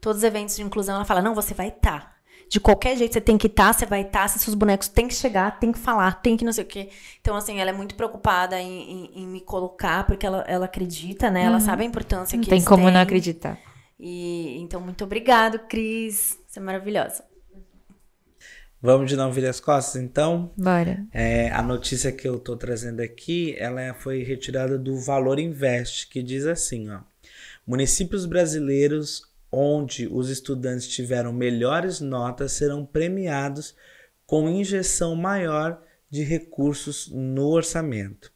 Todos os eventos de inclusão, ela fala, não, você vai estar. De qualquer jeito, você tem que estar, você vai estar, seus bonecos têm que chegar, tem que falar, tem que não sei o quê. Então, assim, ela é muito preocupada em me colocar, porque ela acredita, né? Ela sabe a importância que Não tem como não acreditar. E então, muito obrigado, Cris. Você é maravilhosa. Vamos de Não Vire as Costas, então? Bora. A notícia que eu tô trazendo aqui, ela foi retirada do Valor Invest, que diz assim, ó. Municípios brasileiros onde os estudantes tiveram melhores notas serão premiados com injeção maior de recursos no orçamento.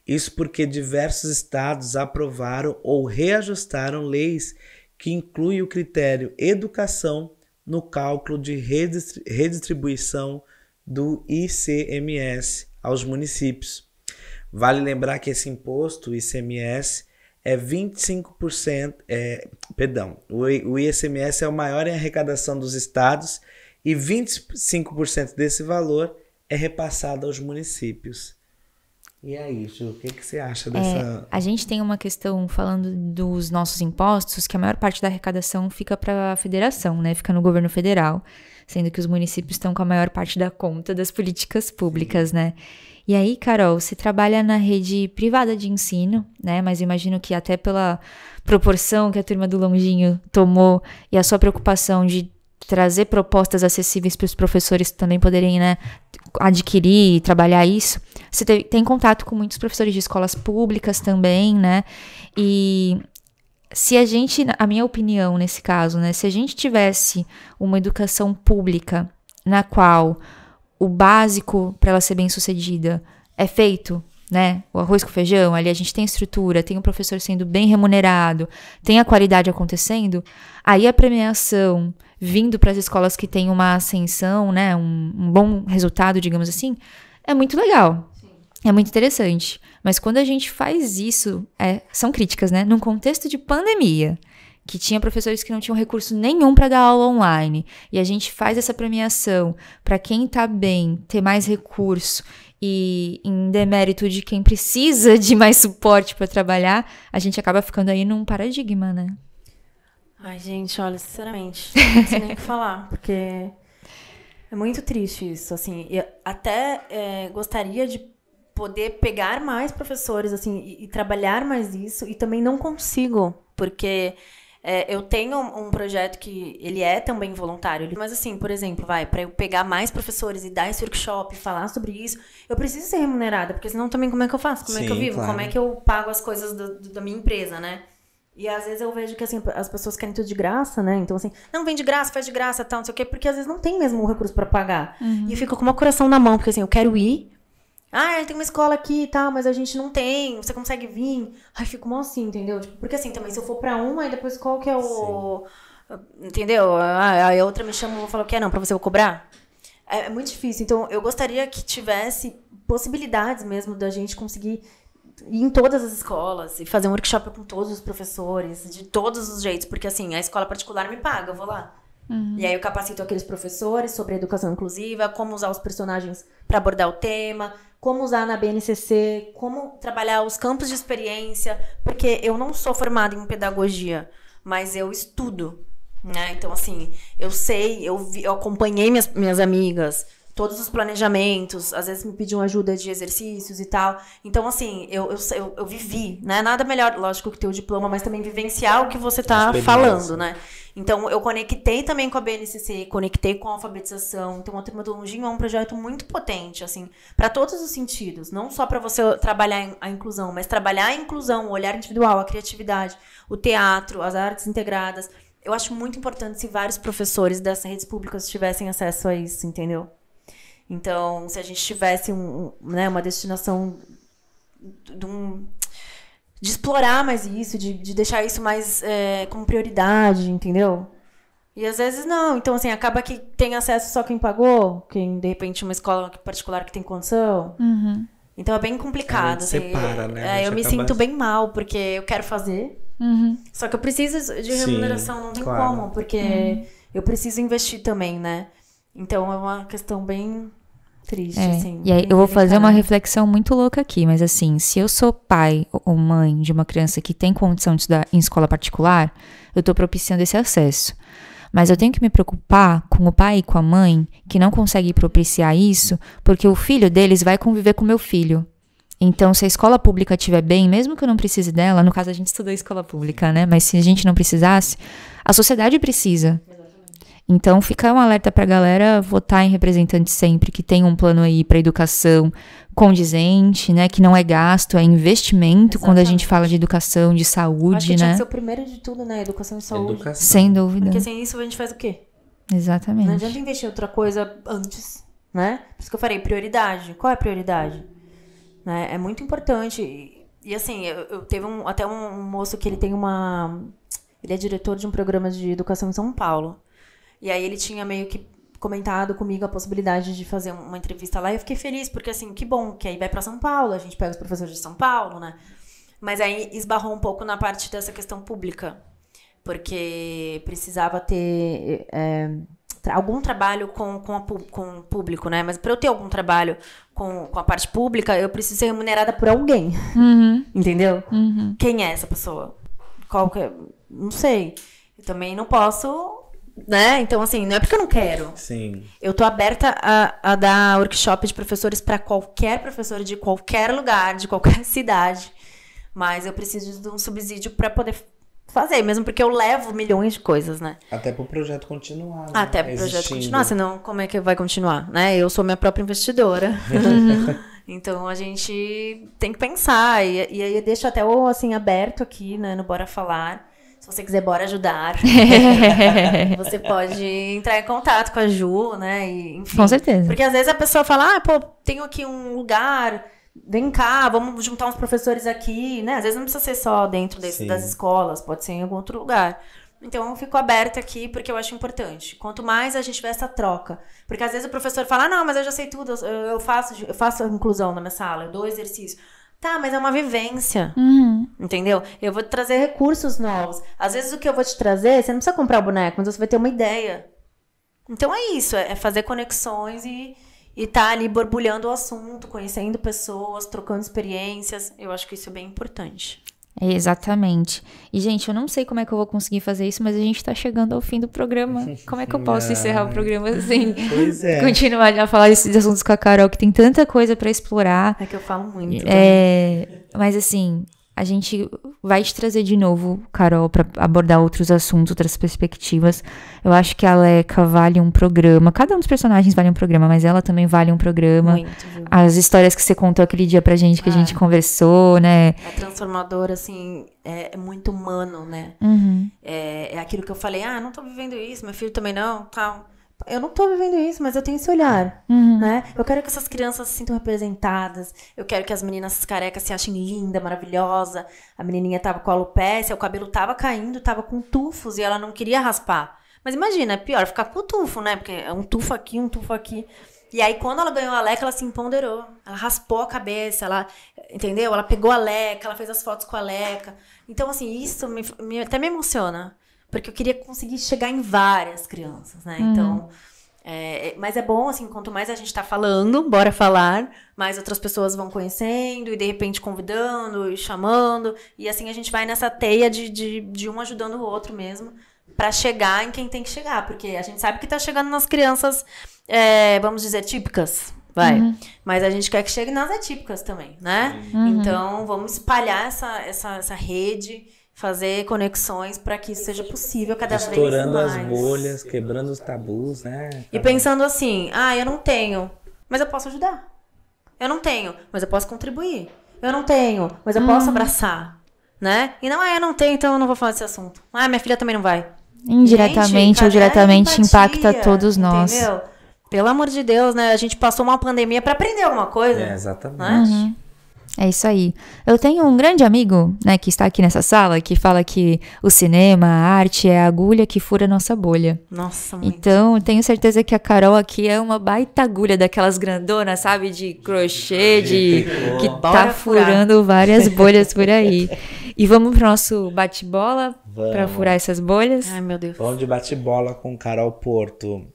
Isso porque diversos estados aprovaram ou reajustaram leis que incluem o critério educação no cálculo de redistribuição do ICMS aos municípios. Vale lembrar que esse imposto, o ICMS, é 25%, o ICMS é o maior em arrecadação dos estados e 25% desse valor é repassado aos municípios. E aí, Ju, o que você acha dessa... A gente tem uma questão falando dos nossos impostos, que a maior parte da arrecadação fica para a federação, né? Fica no governo federal, sendo que os municípios estão com a maior parte da conta das políticas públicas, né? E aí, Carol, você trabalha na rede privada de ensino, né? Mas imagino que até pela proporção que a turma do Longinho tomou e a sua preocupação de trazer propostas acessíveis para os professores também poderem, né, adquirir e trabalhar isso. Você tem contato com muitos professores de escolas públicas também, né? E se a gente, a minha opinião nesse caso, né, se a gente tivesse uma educação pública na qual o básico para ela ser bem sucedida é feito, né? O arroz com feijão, ali a gente tem estrutura, tem o professor sendo bem remunerado, tem a qualidade acontecendo, aí a premiação vindo para as escolas que têm uma ascensão, né? Um bom resultado, digamos assim, é muito legal. Sim. É muito interessante. Mas quando a gente faz isso, são críticas, né? Num contexto de pandemia, que tinha professores que não tinham recurso nenhum para dar aula online, e a gente faz essa premiação para quem tá bem, ter mais recurso, e em demérito de quem precisa de mais suporte para trabalhar, a gente acaba ficando aí num paradigma, né? Ai, gente, olha, sinceramente, não sei nem o que falar, porque é muito triste isso, assim. Eu até gostaria de poder pegar mais professores, assim, e trabalhar mais isso, e também não consigo, porque eu tenho um projeto que ele é também voluntário, mas assim, por exemplo, para eu pegar mais professores e dar esse workshop, falar sobre isso, eu preciso ser remunerada, porque senão também como é que eu faço? Como é que eu vivo? Claro. Como é que eu pago as coisas da minha empresa, né? E às vezes eu vejo que assim, as pessoas querem tudo de graça, né? Então assim, não, vem de graça, faz de graça, tal, não sei o quê, porque às vezes não tem mesmo o recurso pra pagar. E eu fico com o meu coração na mão, porque assim, eu quero ir. Ah, tem uma escola aqui e tal, mas a gente não tem, você consegue vir? Ai, fico mal assim, entendeu? Tipo, porque assim, também se eu for pra uma, aí depois qual que é o... Entendeu? A outra me chama e eu vou falar o que é, não, pra você eu vou cobrar? É muito difícil. Então, eu gostaria que tivesse possibilidades mesmo da gente conseguir ir em todas as escolas e fazer um workshop com todos os professores, de todos os jeitos, porque assim, a escola particular me paga, eu vou lá. E aí eu capacito aqueles professores sobre a educação inclusiva, como usar os personagens para abordar o tema, como usar na BNCC, como trabalhar os campos de experiência, porque eu não sou formada em pedagogia, mas eu estudo, né? Então, assim, eu sei, eu acompanhei minhas amigas, todos os planejamentos, às vezes me pediam ajuda de exercícios e tal. Então, assim, eu vivi, né? Nada melhor, lógico, que ter o diploma, mas também vivenciar o que você tá falando, né? Então, eu conectei também com a BNCC, conectei com a alfabetização. Então, a Turma do Longínquo é um projeto muito potente, assim, para todos os sentidos. Não só para você trabalhar a inclusão, mas trabalhar a inclusão, o olhar individual, a criatividade, o teatro, as artes integradas. Eu acho muito importante se vários professores dessas redes públicas tivessem acesso a isso, entendeu? Então, se a gente tivesse uma destinação de explorar mais isso, de deixar isso mais como prioridade, entendeu? E às vezes não. Então, assim, acaba que tem acesso só quem pagou, quem, de repente, uma escola particular que tem condição. Então, é bem complicado. Assim, separa, né? Eu me sinto bem mal, porque eu quero fazer, só que eu preciso de remuneração, não tem como, porque eu preciso investir também, né? Então, é uma questão bem triste, assim. E aí, eu vou fazer uma reflexão muito louca aqui, mas assim, se eu sou pai ou mãe de uma criança que tem condição de estudar em escola particular, eu tô propiciando esse acesso. Mas eu tenho que me preocupar com o pai e com a mãe que não consegue propiciar isso, porque o filho deles vai conviver com o meu filho. Então, se a escola pública estiver bem, mesmo que eu não precise dela, no caso a gente estudou em escola pública, né? Mas se a gente não precisasse, a sociedade precisa. Então, fica um alerta pra galera votar em representantes sempre, que tem um plano aí pra educação condizente, né? Que não é gasto, é investimento. Exatamente. Quando a gente fala de educação, de saúde, acho que né? tinha que ser o primeiro de tudo, né? Educação e saúde. Educação. Sem dúvida. Porque sem isso a gente faz o quê? Exatamente. Não adianta investir em outra coisa antes, né? Por isso que eu falei, prioridade. Qual é a prioridade? Né? É muito importante. E assim, eu teve até um moço que ele tem ele é diretor de um programa de educação em São Paulo. E aí ele tinha meio que comentado comigo a possibilidade de fazer uma entrevista lá. E eu fiquei feliz, porque assim, que bom, que aí vai pra São Paulo, a gente pega os professores de São Paulo, né? Mas aí esbarrou um pouco na parte dessa questão pública. Porque precisava ter algum trabalho com o público, né? Mas para eu ter algum trabalho com a parte pública, eu preciso ser remunerada por alguém. Entendeu? Quem é essa pessoa? Qual que é? Não sei. Eu também não posso... Né? Então, assim, não é porque eu não quero. Sim. Eu tô aberta a dar workshop de professores para qualquer professor de qualquer lugar, de qualquer cidade. Mas eu preciso de um subsídio para poder fazer, mesmo porque eu levo milhões de coisas, né? Até pro projeto continuar. Né? Até pro projeto continuar, senão como é que vai continuar, né? Eu sou minha própria investidora. Então, a gente tem que pensar. E aí eu deixo até assim, aberto aqui, né, no Bora Falar. Se você quiser, bora ajudar. Você pode entrar em contato com a Ju, né? E, enfim, com certeza. Porque às vezes a pessoa fala, tenho aqui um lugar, vem cá, vamos juntar uns professores aqui, né? Às vezes não precisa ser só dentro das escolas, pode ser em algum outro lugar. Então eu fico aberta aqui porque eu acho importante. Quanto mais a gente tiver essa troca. Porque às vezes o professor fala, não, mas eu já sei tudo, eu faço a inclusão na minha sala, eu dou exercício. Tá, mas é uma vivência. Uhum. Entendeu? Eu vou te trazer recursos novos. Às vezes o que eu vou te trazer, você não precisa comprar o boneco, mas você vai ter uma ideia. Então é isso, é fazer conexões e tá ali borbulhando o assunto, conhecendo pessoas, trocando experiências. Eu acho que isso é bem importante. Exatamente. E, gente, eu não sei como é que eu vou conseguir fazer isso, mas a gente tá chegando ao fim do programa. Como é que eu posso encerrar o programa sem continuar a falar desses assuntos com a Carol, que tem tanta coisa pra explorar. É que eu falo muito. Mas, assim, a gente vai te trazer de novo, Carol, pra abordar outros assuntos, outras perspectivas. Eu acho que a Leca vale um programa. Cada um dos personagens vale um programa, mas ela também vale um programa. Muito, viu? As histórias que você contou aquele dia pra gente, que a gente conversou, né? É transformador, assim, é muito humano, né? Uhum. É aquilo que eu falei, não tô vivendo isso, meu filho também não, tal. Eu não tô vivendo isso, mas eu tenho esse olhar, né? Eu quero que essas crianças se sintam representadas. Eu quero que as meninas carecas se achem linda, maravilhosa. A menininha tava com alopecia, o cabelo tava caindo, tava com tufos e ela não queria raspar. Mas imagina, é pior ficar com o tufo, né? Porque é um tufo aqui, um tufo aqui. E aí, quando ela ganhou a Leca, ela se empoderou. Ela raspou a cabeça, ela, entendeu? Ela pegou a Leca, ela fez as fotos com a Leca. Então, assim, isso até me emociona. Porque eu queria conseguir chegar em várias crianças, né? Então, mas é bom, assim, quanto mais a gente tá falando, bora falar, mais outras pessoas vão conhecendo e, de repente, convidando e chamando. E, assim, a gente vai nessa teia de um ajudando o outro mesmo, pra chegar em quem tem que chegar. Porque a gente sabe que tá chegando nas crianças, vamos dizer, típicas, vai. Mas a gente quer que chegue nas atípicas também, né? Então, vamos espalhar essa rede, fazer conexões para que isso seja possível cada vez mais. Estourando as bolhas, quebrando os tabus, né? E pensando assim, eu não tenho, mas eu posso ajudar. Eu não tenho, mas eu posso contribuir. Eu não tenho, mas eu posso abraçar, né? E não, eu não tenho, então eu não vou falar desse assunto. Minha filha também não vai. Indiretamente ou diretamente impacta todos nós. Entendeu? Pelo amor de Deus, né? A gente passou uma pandemia para aprender alguma coisa. Exatamente. Né? É isso aí. Eu tenho um grande amigo, né, que está aqui nessa sala, que fala que o cinema, a arte é a agulha que fura a nossa bolha. Nossa, muito. Então, eu tenho certeza que a Carol aqui é uma baita agulha daquelas grandonas, sabe, de crochê, que tá furando várias bolhas por aí. E vamos pro nosso bate-bola para furar essas bolhas? Ai, meu Deus. Vamos de bate-bola com Carol Porto.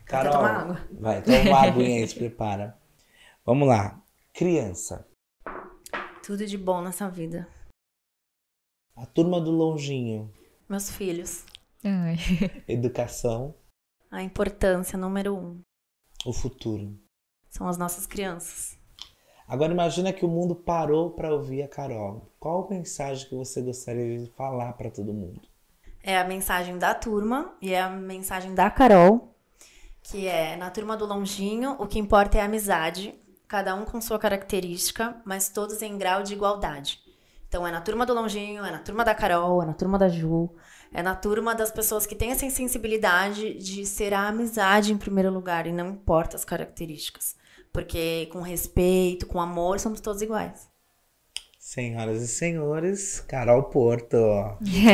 Carol, tomar água. Vai, toma uma aguinha aí, se prepara. Vamos lá. Criança. Tudo de bom nessa vida. A turma do longinho. Meus filhos. Ai. Educação. A importância número 1. O futuro. São as nossas crianças. Agora imagina que o mundo parou para ouvir a Carol. Qual a mensagem que você gostaria de falar para todo mundo? É a mensagem da turma e é a mensagem da Carol, que é, na turma do longinho, o que importa é a amizade, cada um com sua característica, mas todos em grau de igualdade. Então é na turma do longinho, é na turma da Carol, é na turma da Ju, é na turma das pessoas que têm essa sensibilidade de ser a amizade em primeiro lugar e não importa as características. Porque com respeito, com amor, somos todos iguais. Senhoras e senhores, Carol Porto. Isso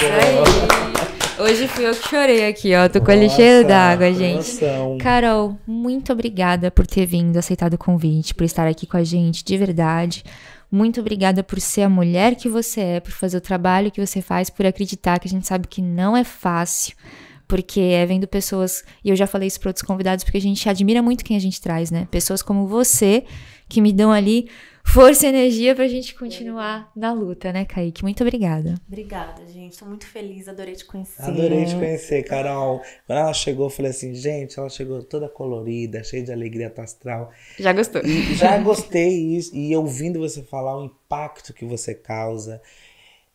aí. Hoje fui eu que chorei aqui, ó. Tô com a lixeira d'água, gente. Carol, muito obrigada por ter vindo, aceitado o convite, por estar aqui com a gente, de verdade. Muito obrigada por ser a mulher que você é, por fazer o trabalho que você faz, por acreditar, que a gente sabe que não é fácil. Porque é vendo pessoas, e eu já falei isso para outros convidados, porque a gente admira muito quem a gente traz, né? Pessoas como você, que me dão ali força e energia pra gente continuar na luta, né, Kaique? Muito obrigada. Obrigada, gente. Tô muito feliz, adorei te conhecer. Adorei te conhecer, Carol. Quando ela chegou, eu falei assim, gente, ela chegou toda colorida, cheia de alegria astral. Já gostou? E já gostei, e ouvindo você falar o impacto que você causa,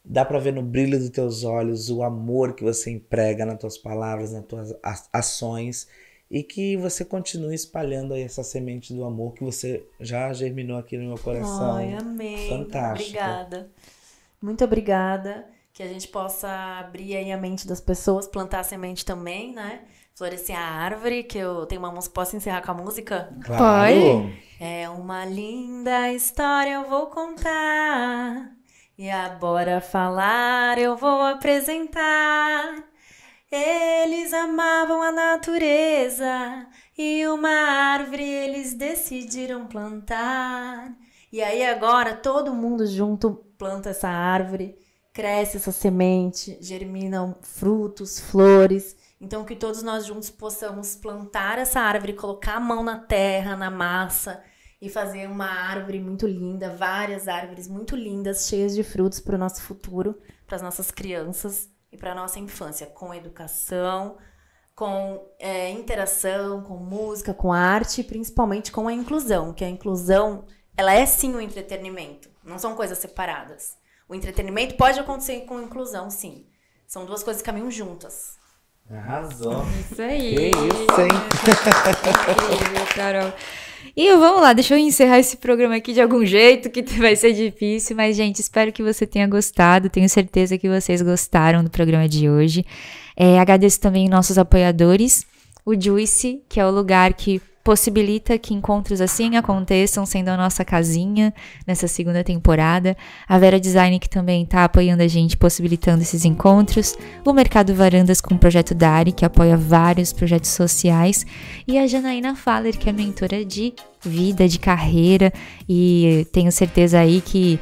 dá pra ver no brilho dos teus olhos o amor que você emprega nas tuas palavras, nas tuas ações, e que você continue espalhando aí essa semente do amor que você já germinou aqui no meu coração. Ai, amei. Fantástico. Obrigada. Muito obrigada. Que a gente possa abrir aí a mente das pessoas, plantar a semente também, né? Florescer a árvore, que eu tenho uma música. Posso encerrar com a música? Claro. É uma linda história, eu vou contar. E agora falar, eu vou apresentar. Eles amavam a natureza e uma árvore eles decidiram plantar. E aí agora todo mundo junto planta essa árvore, cresce essa semente, germinam frutos, flores. Então que todos nós juntos possamos plantar essa árvore, colocar a mão na terra, na massa e fazer uma árvore muito linda, várias árvores muito lindas, cheias de frutos para o nosso futuro, para as nossas crianças e para a nossa infância, com educação, com interação, com música, com arte e principalmente com a inclusão, que a inclusão, ela é sim um entretenimento, não são coisas separadas. O entretenimento pode acontecer com inclusão, sim. São duas coisas que caminham juntas. Arrasou. Isso aí. Que isso, hein? Incrível, Carol. E vamos lá, deixa eu encerrar esse programa aqui de algum jeito, que vai ser difícil, mas, gente, espero que você tenha gostado, tenho certeza que vocês gostaram do programa de hoje. Agradeço também nossos apoiadores, o Juicy, que é o lugar que possibilita que encontros assim aconteçam, sendo a nossa casinha nessa segunda temporada. A Vera Design, que também está apoiando a gente, possibilitando esses encontros. O Mercado Varandas com o Projeto Dari, que apoia vários projetos sociais. E a Janaína Faller, que é mentora de vida, de carreira. E tenho certeza aí que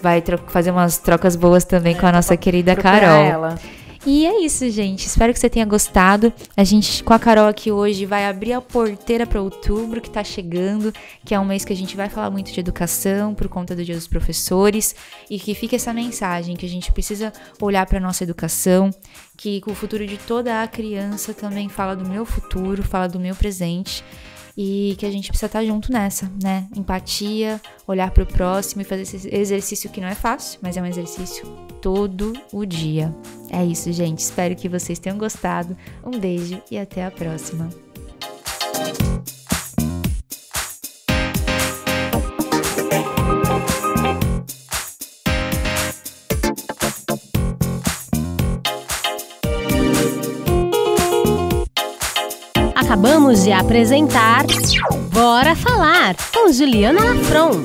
vai fazer umas trocas boas também com a nossa querida Carol. Ela. E é isso, gente. Espero que você tenha gostado. A gente, com a Carol aqui hoje, vai abrir a porteira para outubro, que tá chegando, que é um mês que a gente vai falar muito de educação, por conta do Dia dos Professores, e que fica essa mensagem, que a gente precisa olhar para nossa educação, que o futuro de toda a criança também fala do meu futuro, fala do meu presente, e que a gente precisa estar junto nessa, né? Empatia, olhar pro próximo e fazer esse exercício que não é fácil, mas é um exercício todo o dia. É isso, gente. Espero que vocês tenham gostado. Um beijo e até a próxima. Acabamos de apresentar Bora Falar, com Juliana Lafron.